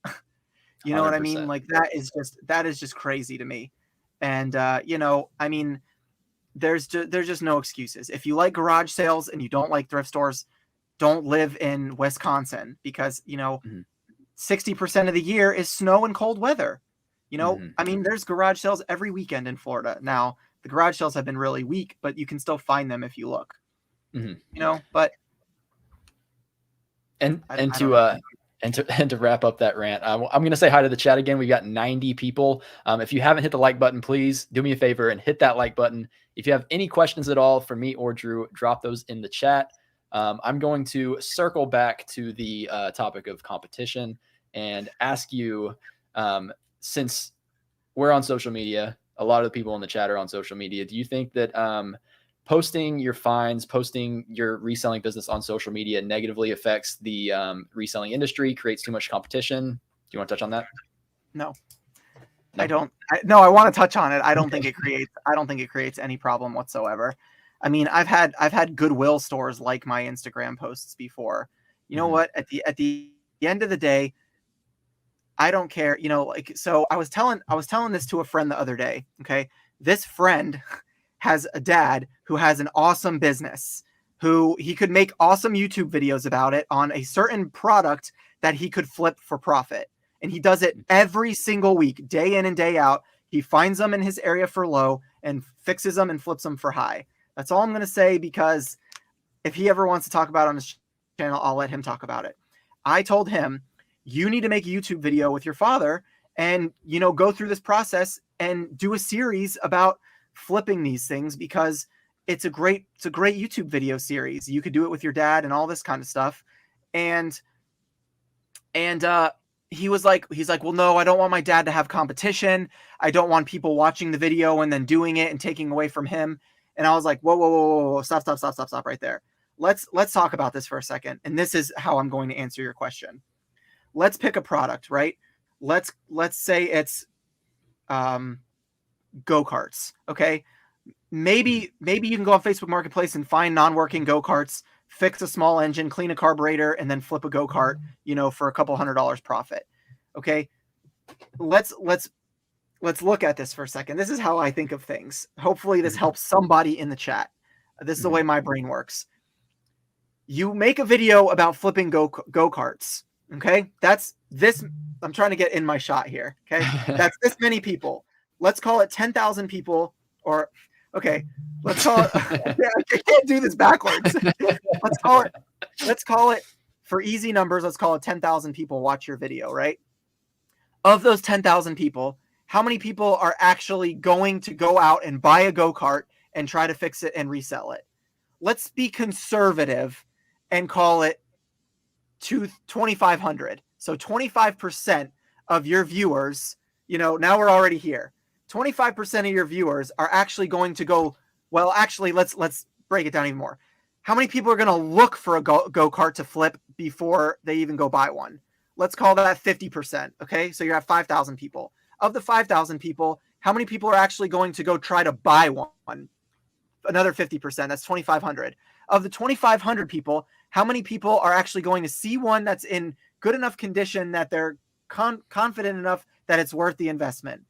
You know 100%. What I mean? Like, that is just crazy to me. And, I mean, there's just no excuses. If you like garage sales and you don't like thrift stores, don't live in Wisconsin because, 60% of the year is snow and cold weather. I mean, there's garage sales every weekend in Florida. Now, The garage sales have been really weak, but you can still find them if you look. Mm-hmm. You know, but and to wrap up that rant, I'm going to say hi to the chat again. We got 90 people. If you haven't hit the like button, please do me a favor and hit that like button. If you have any questions at all for me or Drew, drop those in the chat. I'm going to circle back to the topic of competition and ask you, since we're on social media, a lot of the people in the chat are on social media. Do you think that posting your finds, posting your reselling business on social media negatively affects the reselling industry, creates too much competition? Do you want to touch on that? No. No. I don't. I want to touch on it. I don't think it creates any problem whatsoever. I mean, I've had Goodwill stores like my Instagram posts before. You know what? At the end of the day, I don't care. You know, like, so I was telling this to a friend the other day. Okay, this friend has a dad who has an awesome business, who he could make awesome YouTube videos about it on a certain product that he could flip for profit. And he does it every single week, day in and day out. He finds them in his area for low and fixes them and flips them for high. That's all I'm going to say, because if he ever wants to talk about it on his channel, I'll let him talk about it. I told him, you need to make a YouTube video with your father and, you know, go through this process and do a series about flipping these things, because it's a great YouTube video series. You could do it with your dad and all this kind of stuff. And he's like, well, no, I don't want my dad to have competition. I don't want people watching the video and then doing it and taking away from him. And I was like, whoa, stop right there. Let's talk about this for a second. And this is how I'm going to answer your question. Let's pick a product, right? Let's say it's go-karts. Okay. Maybe you can go on Facebook Marketplace and find non-working go-karts, fix a small engine, clean a carburetor, and then flip a go-kart, you know, for a couple $100 profit. Okay. Let's look at this for a second. This is how I think of things. Hopefully this helps somebody in the chat. This is the way my brain works. You make a video about flipping go-karts. Okay. That's this. I'm trying to get in my shot here. Okay. That's this many people. Let's call it 10,000 people, or okay, let's call it, I can't do this backwards. Let's call it for easy numbers. Let's call it 10,000 people watch your video, right? Of those 10,000 people, how many people are actually going to go out and buy a go-kart and try to fix it and resell it? Let's be conservative and call it 2,500. So 25% of your viewers, you know, now we're already here. 25% of your viewers are actually going to go, well, actually, let's break it down even more. How many people are going to look for a go-kart to flip before they even go buy one? Let's call that 50%. Okay. So you have 5,000 people. Of the 5,000 people, how many people are actually going to go try to buy one? Another 50%. That's 2,500. Of the 2,500 people, how many people are actually going to see one that's in good enough condition that they're confident enough that it's worth the investment?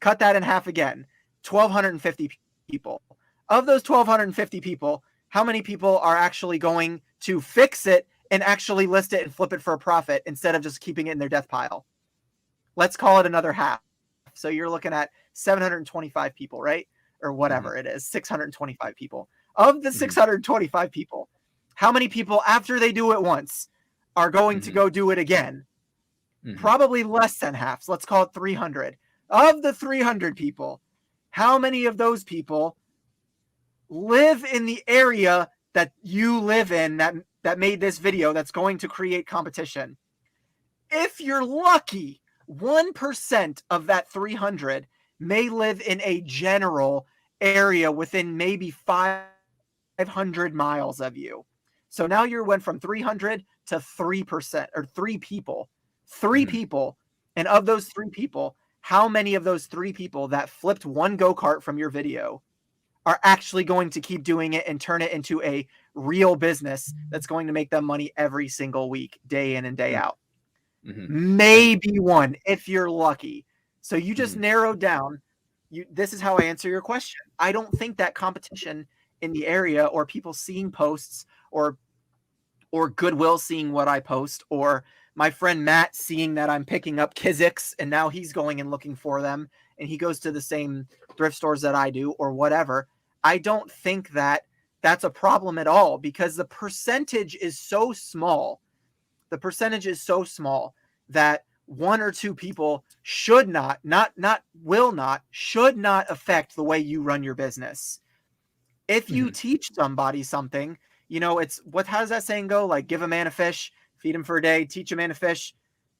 Cut that in half again. 1,250 people. Of those 1,250 people, how many people are actually going to fix it and actually list it and flip it for a profit instead of just keeping it in their death pile? Let's call it another half. So you're looking at 725 people, right? Or whatever it is, 625 people. Of the 625 people, how many people, after they do it once, are going to go do it again? Probably less than half. So let's call it 300. Of the 300 people, how many of those people live in the area that you live in that made this video that's going to create competition? If you're lucky, 1% of that 300 may live in a general area within maybe 500 miles of you. So now you went from 300 to 3%, or 3 people. 3 people. And of those 3 people, how many of those 3 people that flipped one go-kart from your video are actually going to keep doing it and turn it into a real business that's going to make them money every single week, day in and day out? Maybe 1, if you're lucky. So you just narrowed down. This is how I answer your question. I don't think that competition in the area, or people seeing posts, or Goodwill seeing what I post, or my friend Matt seeing that I'm picking up Kizik's and now he's going and looking for them, and he goes to the same thrift stores that I do or whatever, I don't think that that's a problem at all, because the percentage is so small. The percentage is so small that one or two people should not affect the way you run your business. If you teach somebody something, you know, how does that saying go? Like, give a man a fish, feed him for a day, teach a man a fish,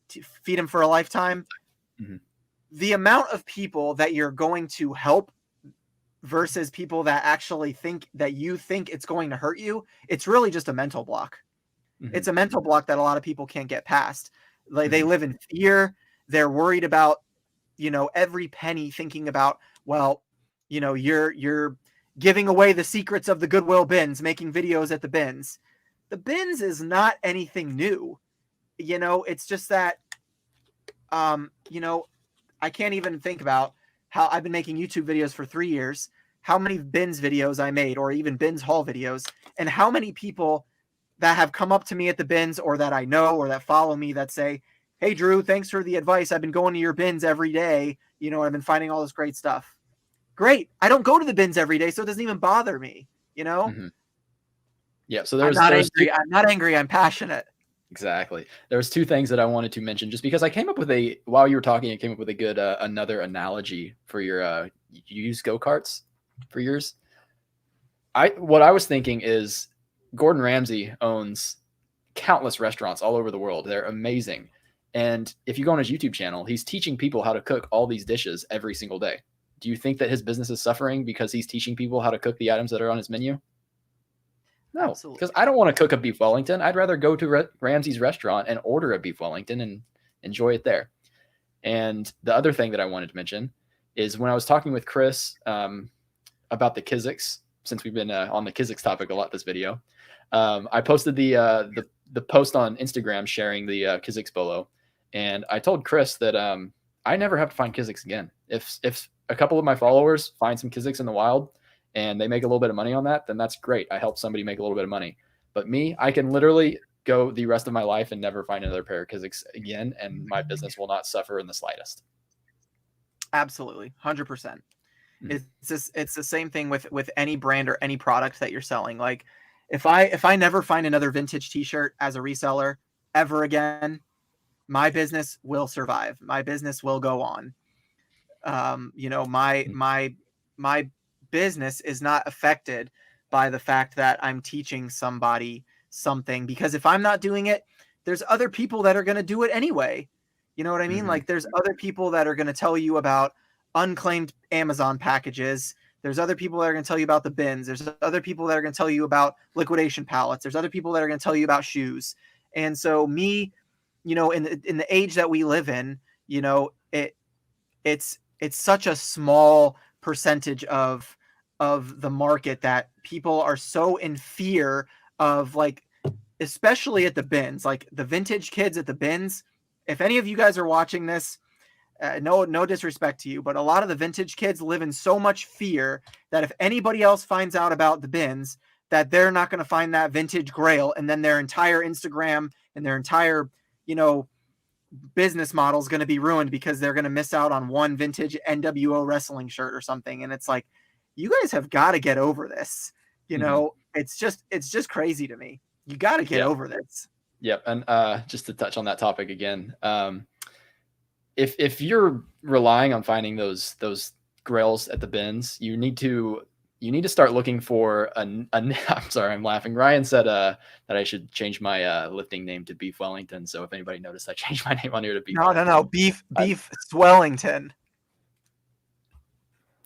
feed him for a lifetime. Mm-hmm. The amount of people that you're going to help versus people that actually think that you think it's going to hurt you, it's really just a mental block. Mm-hmm. It's a mental block that a lot of people can't get past. Like, they live in fear. They're worried about, you know, every penny, thinking about, well, you know, you're giving away the secrets of the Goodwill bins, making videos at the bins. The bins is not anything new. You know, it's just that, you know, I can't even think about how I've been making YouTube videos for 3 years, how many bins videos I made, or even bins haul videos, and how many people that have come up to me at the bins, or that I know, or that follow me, that say, hey, Drew, thanks for the advice. I've been going to your bins every day. You know, I've been finding all this great stuff. Great. I don't go to the bins every day, so it doesn't even bother me, you know? Mm-hmm. Yeah. So I'm not angry. I'm passionate. Exactly. There was two things that I wanted to mention, just because I came up with while you were talking, I came up with a good, another analogy for your, used go-karts for yours. What I was thinking is Gordon Ramsay owns countless restaurants all over the world. They're amazing. And if you go on his YouTube channel, he's teaching people how to cook all these dishes every single day. Do you think that his business is suffering because he's teaching people how to cook the items that are on his menu? No, because I don't want to cook a beef Wellington. I'd rather go to Ramsay's restaurant and order a beef Wellington and enjoy it there. And the other thing that I wanted to mention is when I was talking with Chris about the Kiziks, since we've been on the Kiziks topic a lot this video, I posted the post on Instagram sharing the Kiziks bolo, and I told Chris that I never have to find Kiziks again. If a couple of my followers find some Kiziks in the wild and they make a little bit of money on that, then that's great. I helped somebody make a little bit of money. But me, I can literally go the rest of my life and never find another pair of Kiziks again, and my business will not suffer in the slightest. Absolutely, 100%. It's the same thing with any brand or any product that you're selling. Like, if I never find another vintage T-shirt as a reseller ever again, my business will survive. My business will go on. You know, my business is not affected by the fact that I'm teaching somebody something, because if I'm not doing it, there's other people that are going to do it anyway. You know what I mean? Like, there's other people that are going to tell you about unclaimed Amazon packages. There's other people that are going to tell you about the bins. There's other people that are going to tell you about liquidation pallets. There's other people that are going to tell you about shoes. And so me, you know, in the age that we live in, you know, it's such a small percentage of the market that people are so in fear of, like, especially at the bins, like the vintage kids at the bins. If any of you guys are watching this, no disrespect to you, but a lot of the vintage kids live in so much fear that if anybody else finds out about the bins, that they're not going to find that vintage grail, and then their entire Instagram and their entire, you know, business model is going to be ruined because they're going to miss out on one vintage NWO wrestling shirt or something. And it's like, you guys have got to get over this. You know, it's just crazy to me. You got to get over this. Yep. And just to touch on that topic again, if you're relying on finding those grails at the bins, you need to start looking for I'm sorry, I'm laughing. Ryan said that I should change my lifting name to Beef Wellington. So if anybody noticed, I changed my name on here to Beef. No, Beef Swellington.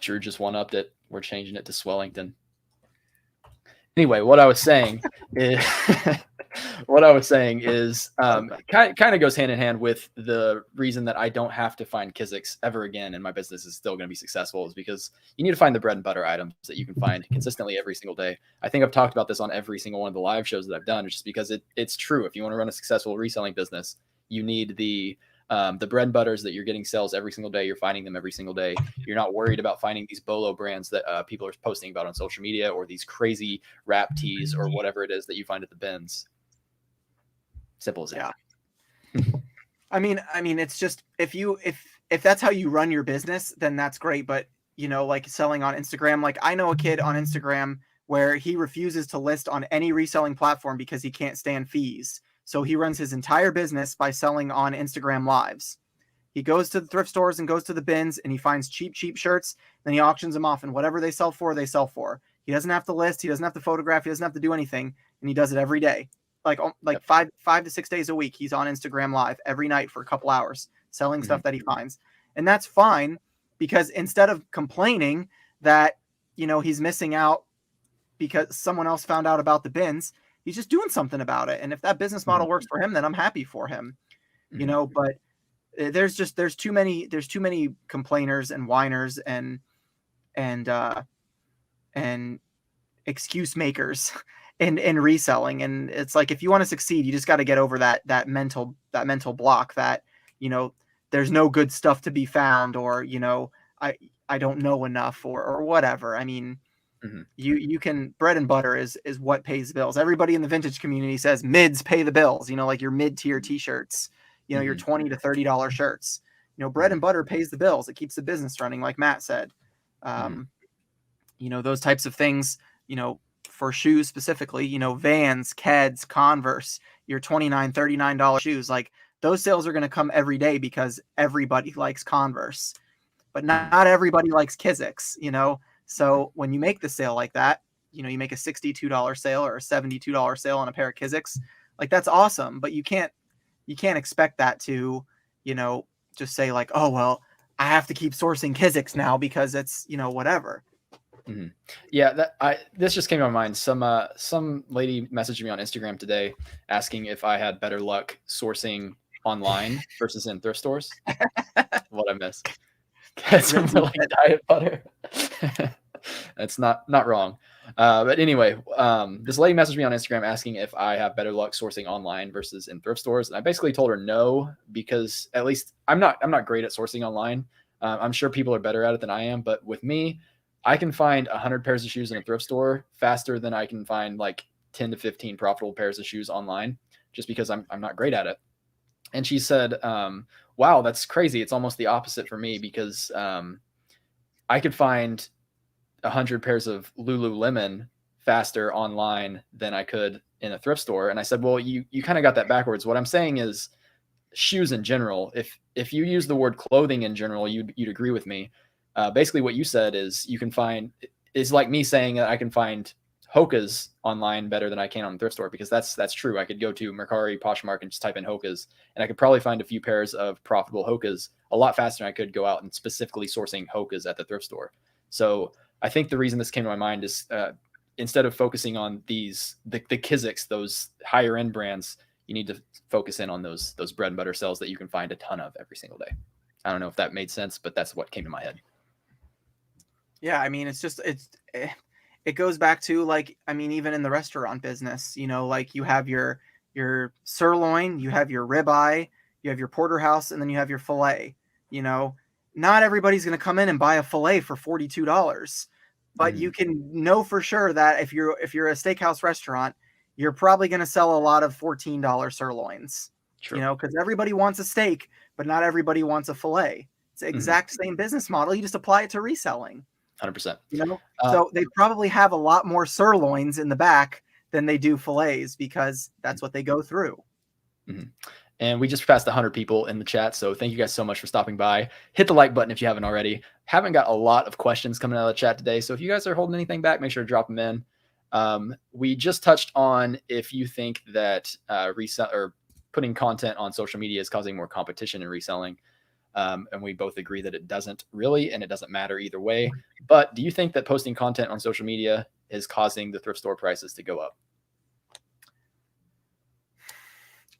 Drew just one-upped it. We're changing it to Swellington. Anyway, what I was saying is kind of goes hand in hand with the reason that I don't have to find Kiziks ever again and my business is still going to be successful, is because you need to find the bread and butter items that you can find consistently every single day. I think I've talked about this on every single one of the live shows that I've done, just because it's true. If you want to run a successful reselling business, you need the bread and butters that you're getting sales every single day. You're finding them every single day. You're not worried about finding these bolo brands that people are posting about on social media, or these crazy wrap tees or whatever it is that you find at the bins. Simple as that. Yeah. I mean, it's just, if that's how you run your business, then that's great. But like selling on Instagram. Like I know a kid on Instagram where he refuses to list on any reselling platform because he can't stand fees. So he runs his entire business by selling on Instagram lives. He goes to the thrift stores and goes to the bins and he finds cheap shirts. Then he auctions them off, and whatever they sell for, they sell for. He doesn't have to list. He doesn't have to photograph. He doesn't have to do anything. And he does it every day. Like Yep. five to 6 days a week. He's on Instagram live every night for a couple hours selling stuff that he finds. And that's fine, because instead of complaining that, he's missing out because someone else found out about the bins, he's just doing something about it. And if that business model works for him, then I'm happy for him, but there's too many complainers and whiners and excuse makers in reselling. And it's like, if you want to succeed, you just got to get over that mental block that, there's no good stuff to be found, or, I don't know enough, or whatever. I mean, you can, bread and butter is what pays the bills. Everybody in the vintage community says mids pay the bills, like your mid-tier t-shirts, your $20 to $30 shirts, bread and butter pays the bills. It keeps the business running, like Matt said. Those types of things, for shoes specifically, Vans, Keds, Converse, your $29, $39 shoes, like those sales are going to come every day because everybody likes Converse, but not everybody likes Kizik's, So when you make the sale like that, you make a $62 sale or a $72 sale on a pair of Kizik's, like that's awesome. But you can't expect that to, just say like, oh, well, I have to keep sourcing Kizik's now because it's, whatever. Yeah, this just came to my mind. Some lady messaged me on Instagram today asking if I had better luck sourcing online versus in thrift stores. What I missed. Some like diet butter. That's not wrong. But anyway, this lady messaged me on Instagram asking if I have better luck sourcing online versus in thrift stores. And I basically told her no, because at least I'm not great at sourcing online. I'm sure people are better at it than I am, but with me, I can find 100 pairs of shoes in a thrift store faster than I can find like 10 to 15 profitable pairs of shoes online, just because I'm not great at it. And she said, wow, that's crazy. It's almost the opposite for me, because I could find 100 pairs of Lululemon faster online than I could in a thrift store. And I said, well, you kind of got that backwards. What I'm saying is shoes in general. If you use the word clothing in general, you'd agree with me. Basically what you said is is like me saying that I can find Hoka's online better than I can on the thrift store, because that's true. I could go to Mercari, Poshmark, and just type in Hoka's, and I could probably find a few pairs of profitable Hoka's a lot faster than I could go out and specifically sourcing Hoka's at the thrift store. So I think the reason this came to my mind is instead of focusing on the Kizik's, those higher end brands, you need to focus in on those bread and butter sales that you can find a ton of every single day. I don't know if that made sense, but that's what came to my head. Yeah, I mean, it goes back to, like, I mean, even in the restaurant business, like you have your sirloin, you have your ribeye, you have your porterhouse, and then you have your filet. Not everybody's going to come in and buy a filet for $42, but you can know for sure that if you're a steakhouse restaurant, you're probably going to sell a lot of $14 sirloins. True. Because everybody wants a steak, but not everybody wants a filet. It's the exact same business model. You just apply it to reselling. 100%. So they probably have a lot more sirloins in the back than they do fillets, because that's what they go through. And we just passed 100 people in the chat, so thank you guys so much for stopping by. Hit the like button if you haven't already. Haven't got a lot of questions coming out of the chat today, so if you guys are holding anything back, make sure to drop them in. We just touched on if you think that putting content on social media is causing more competition in reselling. And we both agree that it doesn't really, and it doesn't matter either way. But do you think that posting content on social media is causing the thrift store prices to go up?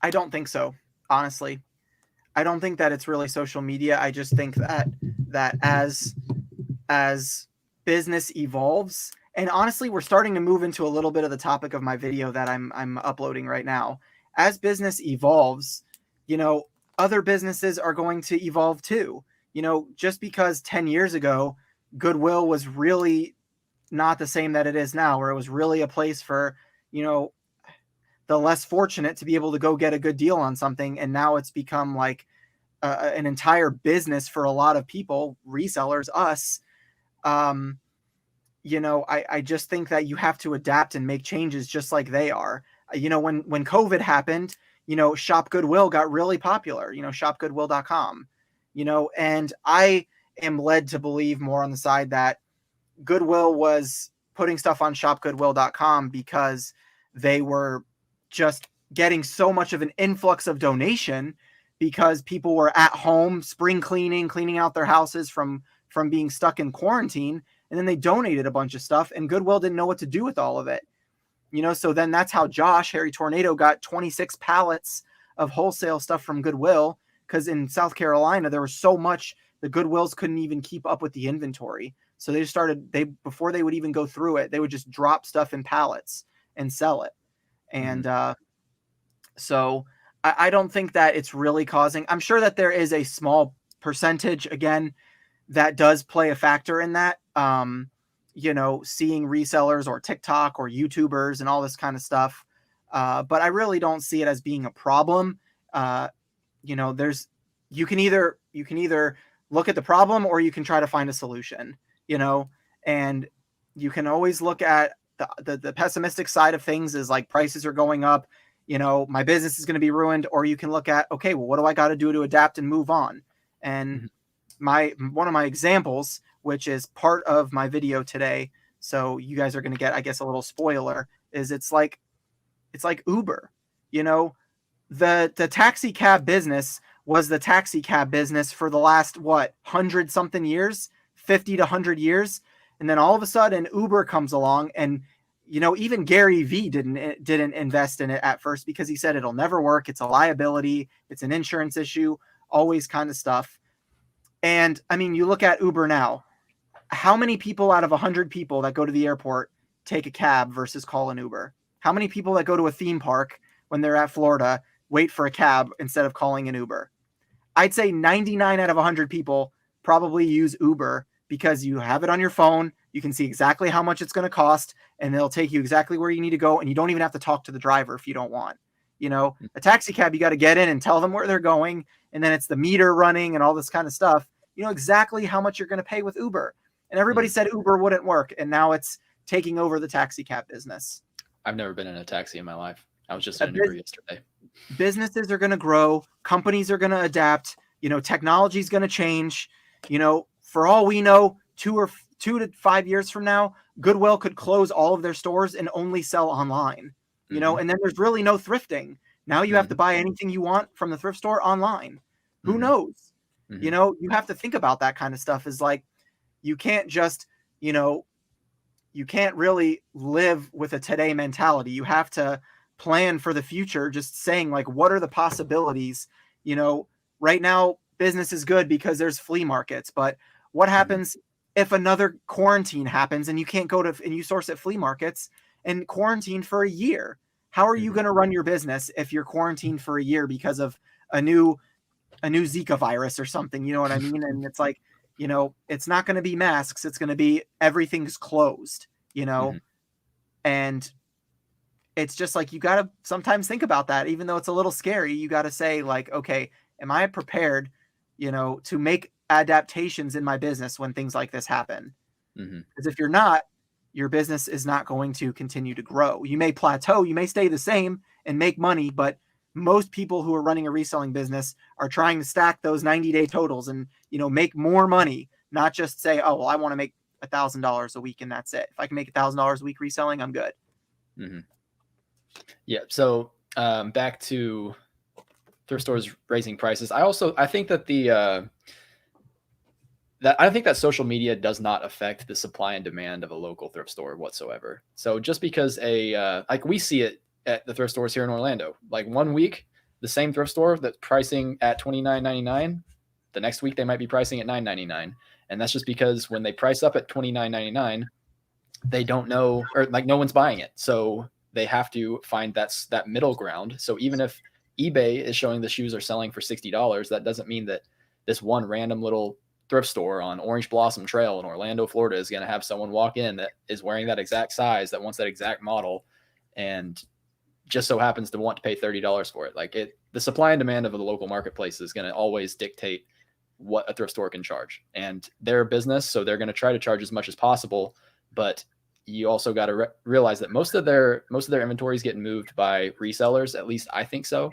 I don't think so, honestly. I don't think that it's really social media. I just think that as business evolves, and honestly, we're starting to move into a little bit of the topic of my video that I'm uploading right now. As business evolves, other businesses are going to evolve too. Just because 10 years ago, Goodwill was really not the same that it is now, where it was really a place for, the less fortunate to be able to go get a good deal on something. And now it's become like an entire business for a lot of people, resellers, us. I just think that you have to adapt and make changes just like they are. When COVID happened, Shop Goodwill got really popular, shopgoodwill.com, and I am led to believe more on the side that Goodwill was putting stuff on shopgoodwill.com because they were just getting so much of an influx of donation because people were at home spring cleaning out their houses from being stuck in quarantine, and then they donated a bunch of stuff and Goodwill didn't know what to do with all of it. So then that's how Josh Harry Tornado got 26 pallets of wholesale stuff from Goodwill, because in South Carolina there was so much the Goodwills couldn't even keep up with the inventory. So they started, before they would even go through it, they would just drop stuff in pallets and sell it. And so I don't think that it's really causing, I'm sure that there is a small percentage, again, that does play a factor in that, seeing resellers or TikTok or YouTubers and all this kind of stuff. But I really don't see it as being a problem. You can either look at the problem or you can try to find a solution, and you can always look at the pessimistic side of things is like prices are going up, my business is going to be ruined. Or you can look at, okay, well, what do I got to do to adapt and move on? And one of my examples, which is part of my video today, so you guys are going to get, I guess, a little spoiler, is it's like Uber. The taxi cab business was the taxi cab business for the last 100 something years, 50 to 100 years, and then all of a sudden Uber comes along, and even Gary Vee didn't invest in it at first because he said it'll never work, it's a liability, it's an insurance issue, always kind of stuff. And I mean, you look at Uber now, how many people out of 100 people that go to the airport take a cab versus call an Uber? How many people that go to a theme park when they're at Florida wait for a cab instead of calling an Uber? I'd say 99 out of 100 people probably use Uber because you have it on your phone. You can see exactly how much it's going to cost, and they'll take you exactly where you need to go. And you don't even have to talk to the driver if you don't want. A taxi cab, you got to get in and tell them where they're going. And then it's the meter running and all this kind of stuff. You know exactly how much you're going to pay with Uber. And everybody said Uber wouldn't work. And now it's taking over the taxi cab business. I've never been in a taxi in my life. I was just in an Uber yesterday. Businesses are going to grow. Companies are going to adapt. Technology is going to change. For all we know, 2 to 5 years from now, Goodwill could close all of their stores and only sell online. And then there's really no thrifting. Now you have to buy anything you want from the thrift store online. Who knows? You have to think about that kind of stuff. Is like, you can't just, you can't really live with a today mentality. You have to plan for the future, just saying like, what are the possibilities? Right now business is good because there's flea markets, but what happens if another quarantine happens and you can't go to, and you source at flea markets and quarantine for a year? How are you going to run your business if you're quarantined for a year because of a new Zika virus or something? You know what I mean? And it's like, it's not going to be masks. It's going to be everything's closed, and it's just like, you got to sometimes think about that, even though it's a little scary. You got to say like, okay, am I prepared, to make adaptations in my business when things like this happen? Because if you're not, your business is not going to continue to grow. You may plateau, you may stay the same and make money, but most people who are running a reselling business are trying to stack those 90-day totals and, make more money, not just say, oh, well, I want to make $1,000 a week and that's it. If I can make $1,000 a week reselling, I'm good. Yeah. So back to thrift stores raising prices. I think that I think that social media does not affect the supply and demand of a local thrift store whatsoever. So just because like we see it at the thrift stores here in Orlando, like one week, the same thrift store that's pricing at $29.99, the next week they might be pricing at $9.99. And that's just because when they price up at $29.99, they don't know, or like no one's buying it. So they have to find that middle ground. So even if eBay is showing the shoes are selling for $60, that doesn't mean that this one random little thrift store on Orange Blossom Trail in Orlando, Florida is going to have someone walk in that is wearing that exact size, that wants that exact model, and just so happens to want to pay $30 for it. Like the supply and demand of the local marketplace is going to always dictate what a thrift store can charge, and they're a business, so they're going to try to charge as much as possible. But you also got to realize that most of their inventory is getting moved by resellers. At least I think so.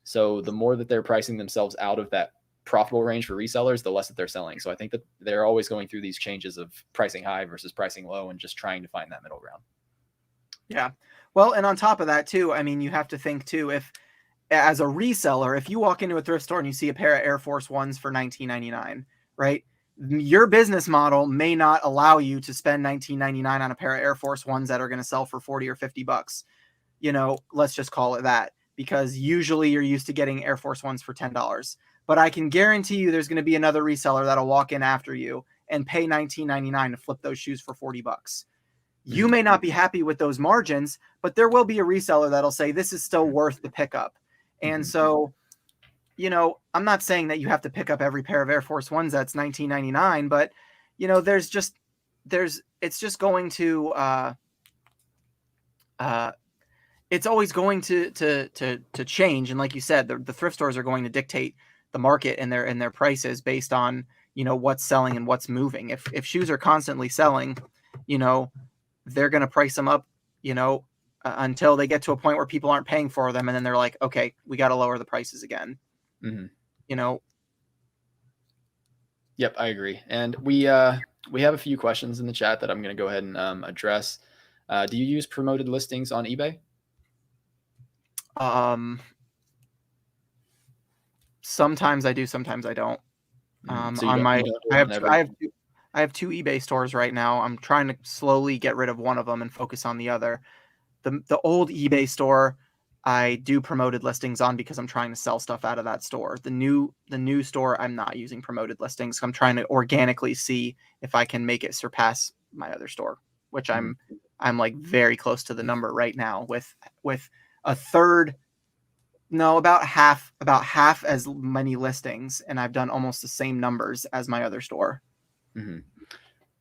So the more that they're pricing themselves out of that profitable range for resellers, the less that they're selling. So I think that they're always going through these changes of pricing high versus pricing low and just trying to find that middle ground. Yeah. Well, and on top of that too, I mean, you have to think too, if as a reseller, if you walk into a thrift store and you see a pair of Air Force Ones for $19.99, right? Your business model may not allow you to spend $19.99 on a pair of Air Force Ones that are going to sell for 40 or 50 bucks. You know, let's just call it that, because usually you're used to getting Air Force Ones for $10. But I can guarantee you there's going to be another reseller that'll walk in after you and pay $19.99 to flip those shoes for 40 bucks. You may not be happy with those margins, but there will be a reseller that'll say this is still worth the pickup. And so, you know, I'm not saying that you have to pick up every pair of Air Force Ones that's $19.99, but you know, it's just going to it's always going to change. And like you said, the thrift stores are going to dictate the market and their prices based on, you know, what's selling and what's moving. If shoes are constantly selling, you know, they're going to price them up, you know, until they get to a point where people aren't paying for them. And then they're like, okay, we got to lower the prices again. You know? Yep, I agree. And we have a few questions in the chat that I'm going to go ahead and address. Do you use promoted listings on eBay? Sometimes I do, sometimes I don't. So I have two eBay stores right now. I'm trying to slowly get rid of one of them and focus on the other. The old eBay store, I do promoted listings on because I'm trying to sell stuff out of that store. The new store, I'm not using promoted listings. I'm trying to organically see if I can make it surpass my other store, which I'm like very close to the number right now with a third, no, about half as many listings, and I've done almost the same numbers as my other store.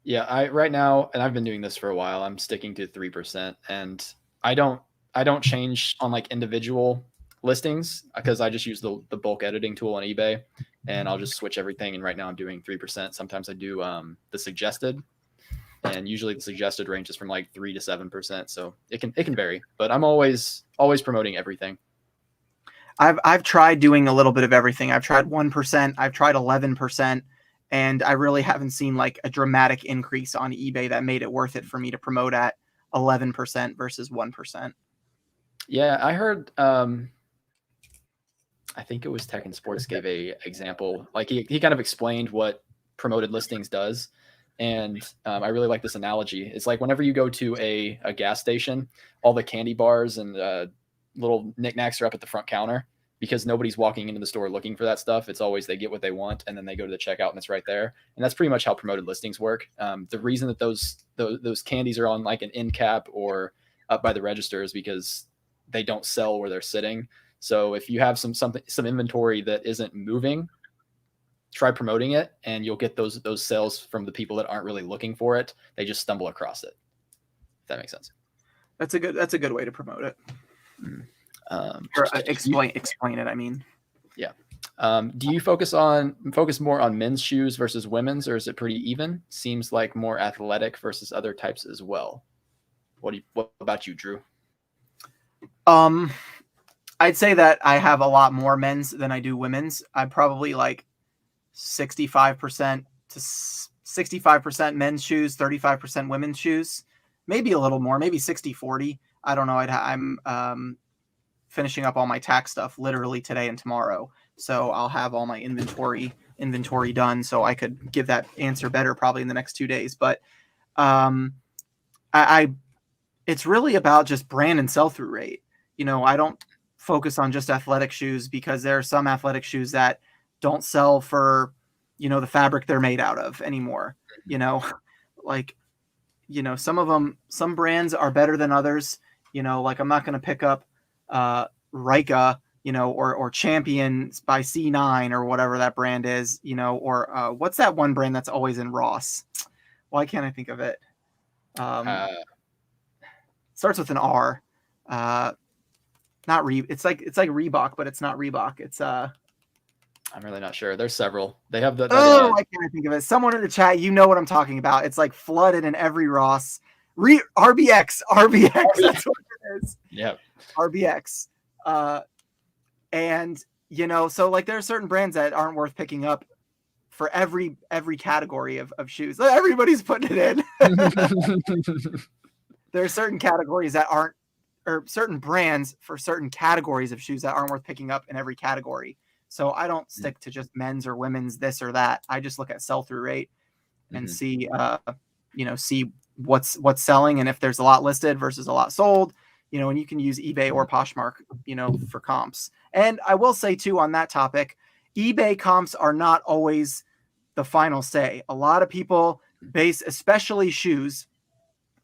Yeah, right now, and I've been doing this for a while, I'm sticking to 3%, and I don't change on like individual listings because I just use the bulk editing tool on eBay, and I'll just switch everything. And right now I'm doing 3%. Sometimes I do the suggested, and usually the suggested ranges from like 3 to 7%. So it can vary, but I'm always promoting everything. I've tried doing a little bit of everything. I've tried 1%, I've tried 11%, and I really haven't seen like a dramatic increase on eBay that made it worth it for me to promote at 11% versus 1%. Yeah, I heard. I think it was Tech and Sports gave a example. Like he kind of explained what promoted listings does, and I really like this analogy. It's like whenever you go to a gas station, all the candy bars and little knickknacks are up at the front counter because nobody's walking into the store looking for that stuff. It's always they get what they want and then they go to the checkout and it's right there. And that's pretty much how promoted listings work. The reason that those candies are on like an end cap or up by the register is because they don't sell where they're sitting. So if you have some inventory that isn't moving, try promoting it and you'll get those sales from the people that aren't really looking for it. They just stumble across it. If that makes sense. That's a good way to promote it. Explain it. I mean, yeah. Do you focus more on men's shoes versus women's, or is it pretty even? Seems like more athletic versus other types as well. What about you, Drew? I'd say that I have a lot more men's than I do women's. I'm probably like 65% to 65% men's shoes, 35% women's shoes, maybe a little more, maybe 60-40. I don't know. I'm finishing up all my tax stuff literally today and tomorrow. So I'll have all my inventory done. So I could give that answer better probably in the next 2 days. But it's really about just brand and sell-through rate. You know, I don't focus on just athletic shoes because there are some athletic shoes that don't sell for, you know, the fabric they're made out of anymore. You know, like, you know, some brands are better than others. You know, like I'm not going to pick up Rika, you know, or Champions by C9 or whatever that brand is, you know, or what's that one brand that's always in Ross? Why can't I think of it? Starts with an R. Not it's like Reebok, but it's not Reebok. It's I'm really not sure. There's several. They have the I can't think of it. Someone in the chat, you know what I'm talking about. It's like flooded in every Ross. RBX. That's what it is. yeah. RBX. And so like there are certain brands that aren't worth picking up for every category of shoes. Everybody's putting it in. There are certain categories that aren't, or certain brands for certain categories of shoes that aren't worth picking up in every category. So I don't stick to just men's or women's this or that. I just look at sell-through rate and see what's selling, and if there's a lot listed versus a lot sold, and you can use eBay or Poshmark, for comps. And I will say too, on that topic, eBay comps are not always the final say. A lot of people base, especially shoes,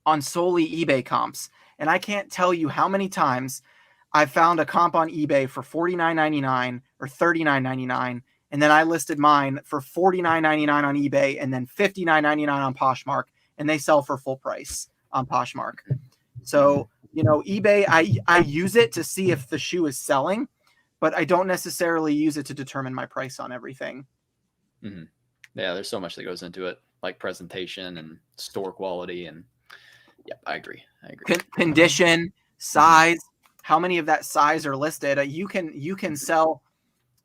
on solely eBay comps. And I can't tell you how many times I found a comp on eBay for $49.99 or $39.99, and then I listed mine for $49.99 on eBay and then $59.99 on Poshmark, and they sell for full price on Poshmark. So, eBay, I use it to see if the shoe is selling, but I don't necessarily use it to determine my price on everything. Mm-hmm. Yeah, there's so much that goes into it, like presentation and store quality, and yeah, I agree. Condition, size, how many of that size are listed? You can sell,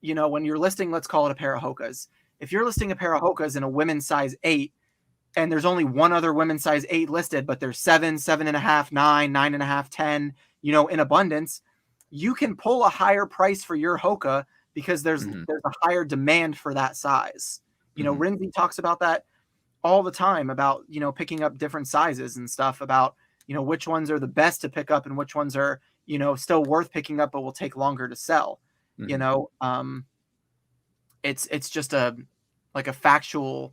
when you're listing, let's call it a pair of Hokas. If you're listing a pair of Hokas in a women's size 8, and there's only one other women's size 8 listed, but there's 7, 7.5, 9, 9.5, 10, in abundance, you can pull a higher price for your Hoka because there's a higher demand for that size. Rinsey talks about that all the time, about, picking up different sizes and stuff, about, which ones are the best to pick up and which ones are, still worth picking up, but will take longer to sell. It's just a factual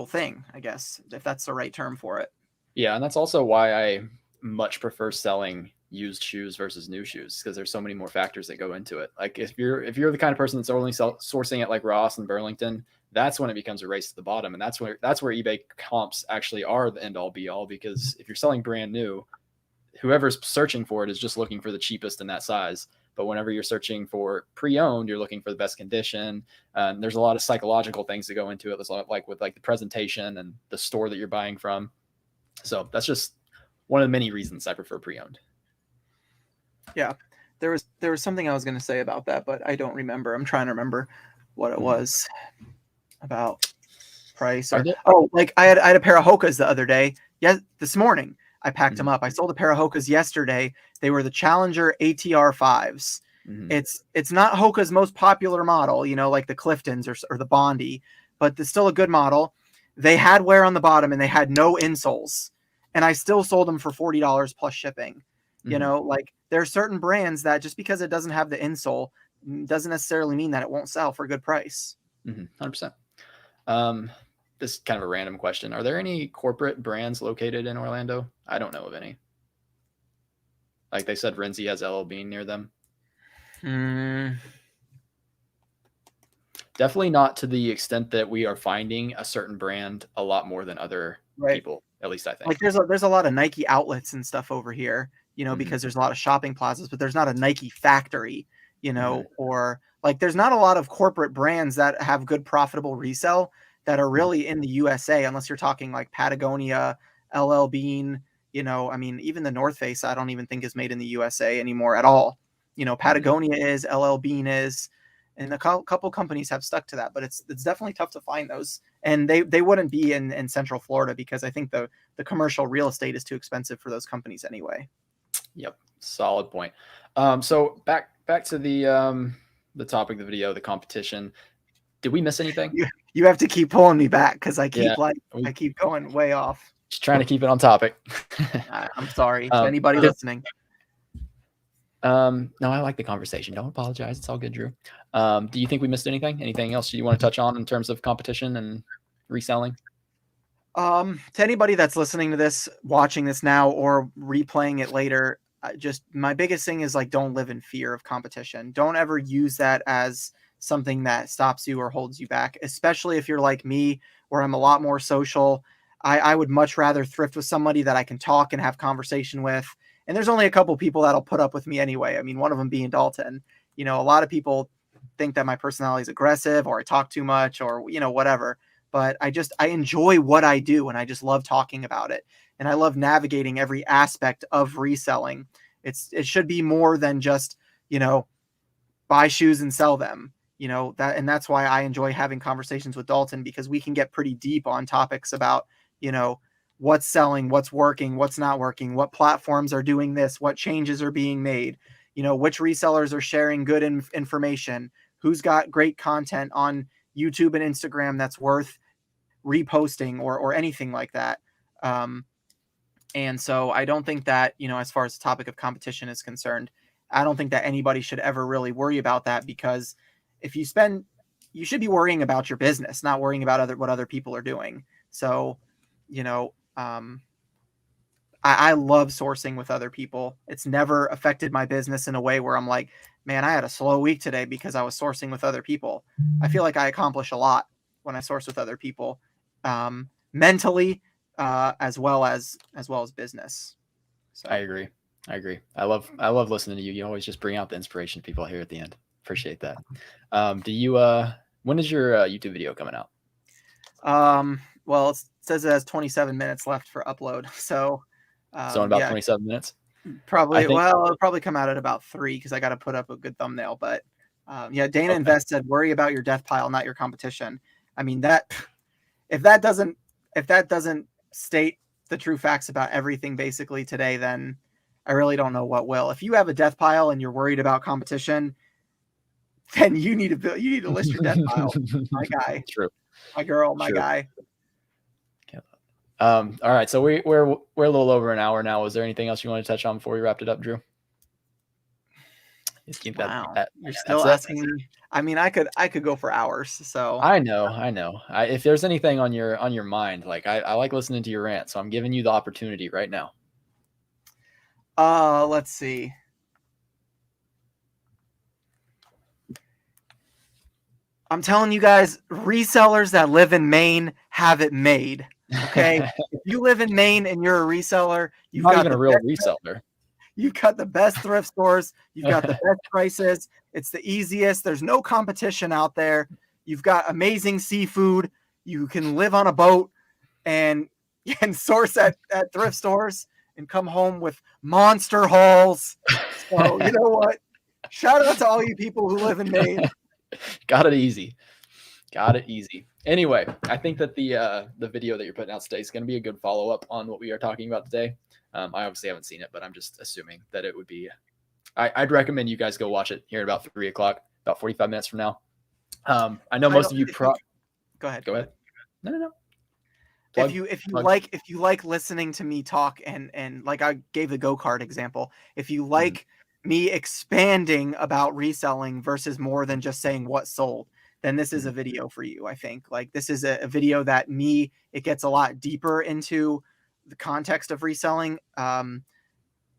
thing, I guess, if that's the right term for it. Yeah. And that's also why I much prefer selling used shoes versus new shoes, because there's so many more factors that go into it. Like if you're the kind of person that's only sourcing at like Ross and Burlington, that's when it becomes a race to the bottom. And that's where eBay comps actually are the end all be all, because if you're selling brand new, whoever's searching for it is just looking for the cheapest in that size. But whenever you're searching for pre-owned, you're looking for the best condition. There's a lot of psychological things that go into it. There's a lot, like with like the presentation and the store that you're buying from. So that's just one of the many reasons I prefer pre-owned. Yeah, there was something I was going to say about that, but I don't remember. I'm trying to remember what it was about price. Like I had a pair of Hokas the other day. Yeah, this morning I packed them up. I sold a pair of Hokas yesterday. They were the Challenger ATR 5s. It's not Hoka's most popular model, like the Cliftons or the Bondi, but it's still a good model. They had wear on the bottom and they had no insoles, and I still sold them for $40 plus shipping. Like there are certain brands that just because it doesn't have the insole doesn't necessarily mean that it won't sell for a good price. 100%. This is kind of a random question. Are there any corporate brands located in Orlando? I don't know of any. Like they said, Rinsey has LL Bean near them. Definitely not to the extent that we are finding a certain brand a lot more than other people, at least I think. Like there's a lot of Nike outlets and stuff over here, because there's a lot of shopping plazas, but there's not a Nike factory, or like there's not a lot of corporate brands that have good profitable resale that are really in the USA, unless you're talking like Patagonia, LL Bean, even the North Face, I don't even think is made in the USA anymore at all. Patagonia is, LL Bean is, and a couple companies have stuck to that, but it's definitely tough to find those. And they wouldn't be in Central Florida because I think the commercial real estate is too expensive for those companies anyway. Yep. Solid point. So back to the topic of the video, the competition. Did we miss anything? You have to keep pulling me back because I keep going way off. Just trying to keep it on topic. I'm sorry to anybody listening. No, I like the conversation. Don't apologize. It's all good, Drew. Do you think we missed anything? Anything else you want to touch on in terms of competition and reselling? To anybody that's listening to this, watching this now, or replaying it later, just my biggest thing is like, don't live in fear of competition. Don't ever use that as something that stops you or holds you back, especially if you're like me, where I'm a lot more social. I would much rather thrift with somebody that I can talk and have conversation with. And there's only a couple people that'll put up with me anyway. I mean, one of them being Dalton. A lot of people think that my personality is aggressive or I talk too much or, whatever. But I enjoy what I do and I just love talking about it. And I love navigating every aspect of reselling. It should be more than just, buy shoes and sell them, and that's why I enjoy having conversations with Dalton, because we can get pretty deep on topics about, what's selling, what's working, what's not working, what platforms are doing this, what changes are being made, which resellers are sharing good information, who's got great content on YouTube and Instagram that's worth reposting or anything like that. And so I don't think that, as far as the topic of competition is concerned, I don't think that anybody should ever really worry about that, because if you should be worrying about your business, not worrying about what other people are doing. So, I love sourcing with other people. It's never affected my business in a way where I'm like, man, I had a slow week today because I was sourcing with other people. I feel like I accomplish a lot when I source with other people, mentally, as well as business. So I agree. I love listening to you. You always just bring out the inspiration people here at the end. Appreciate that. When is your YouTube video coming out? Well, it says it has 27 minutes left for upload. So in about 27 minutes? Probably. It'll probably come out at about 3 because I got to put up a good thumbnail. But Dana Invest said, worry about your death pile, not your competition. I mean, if that doesn't state the true facts about everything basically today, then I really don't know what will. If you have a death pile and you're worried about competition, then you need to list your death pile. My guy. True. My girl, my guy. All right, so we're a little over an hour now. Was there anything else you want to touch on before we wrapped it up, Drew? Just keep that. You're still asking me. I mean, I could go for hours. So I know. If there's anything on your mind, like I like listening to your rant, so I'm giving you the opportunity right now. Let's see. I'm telling you guys, resellers that live in Maine have it made. Okay, if you live in Maine and you're a reseller, you've not even a real reseller. You've got the best thrift stores. You've got the best prices. It's the easiest. There's no competition out there. You've got amazing seafood. You can live on a boat and source at thrift stores and come home with monster hauls. So you know what? Shout out to all you people who live in Maine. Got it easy. Anyway, I think that the video that you're putting out today is going to be a good follow-up on what we are talking about today. I obviously haven't seen it, but I'm just assuming that it would be. I'd recommend you guys go watch it here at about 3 o'clock, about 45 minutes from now. I know most of you. Go ahead. No. If you like listening to me talk and like I gave the go-kart example, if you like me expanding about reselling versus more than just saying what sold, then this is a video for you. I think like this is a video that it gets a lot deeper into the context of reselling,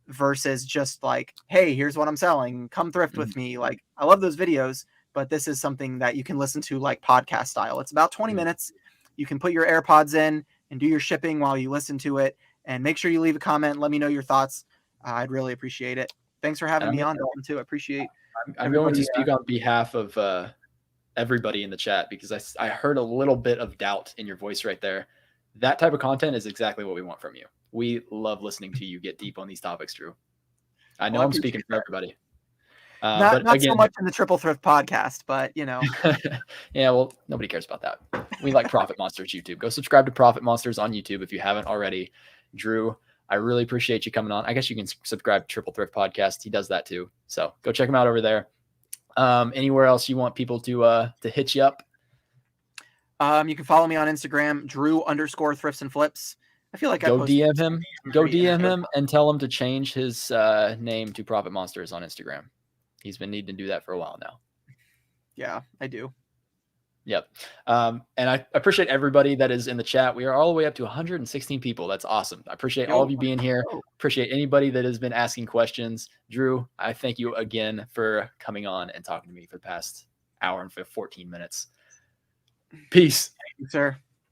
versus just like, hey, here's what I'm selling, come thrift with me. Like I love those videos, but this is something that you can listen to like podcast style. It's about 20 minutes. You can put your AirPods in and do your shipping while you listen to it, and make sure you leave a comment. Let me know your thoughts. I'd really appreciate it. Thanks for having me on, Dalton, too. I appreciate. I'm going to speak on behalf of everybody in the chat, because I heard a little bit of doubt in your voice right there. That type of content is exactly what we want from you. We love listening to you get deep on these topics, Drew. I know I'm speaking for everybody. Not again, so much in the Triple Thrift podcast, but yeah, well, nobody cares about that. We like Profit Monsters YouTube. Go subscribe to Profit Monsters on YouTube if you haven't already. Drew, I really appreciate you coming on. I guess you can subscribe to Triple Thrift Podcast. He does that too. So go check him out over there. Anywhere else you want people to hit you up? You can follow me on Instagram, Drew_thrifts and flips. I feel like go DM him. Go DM him and tell him to change his name to Profit Monsters on Instagram. He's been needing to do that for a while now. Yeah, I do. Yep. And I appreciate everybody that is in the chat. We are all the way up to 116 people. That's awesome. I appreciate all of you being here. Appreciate anybody that has been asking questions. Drew, I thank you again for coming on and talking to me for the past hour and 14 minutes. Peace. Thank you, sir.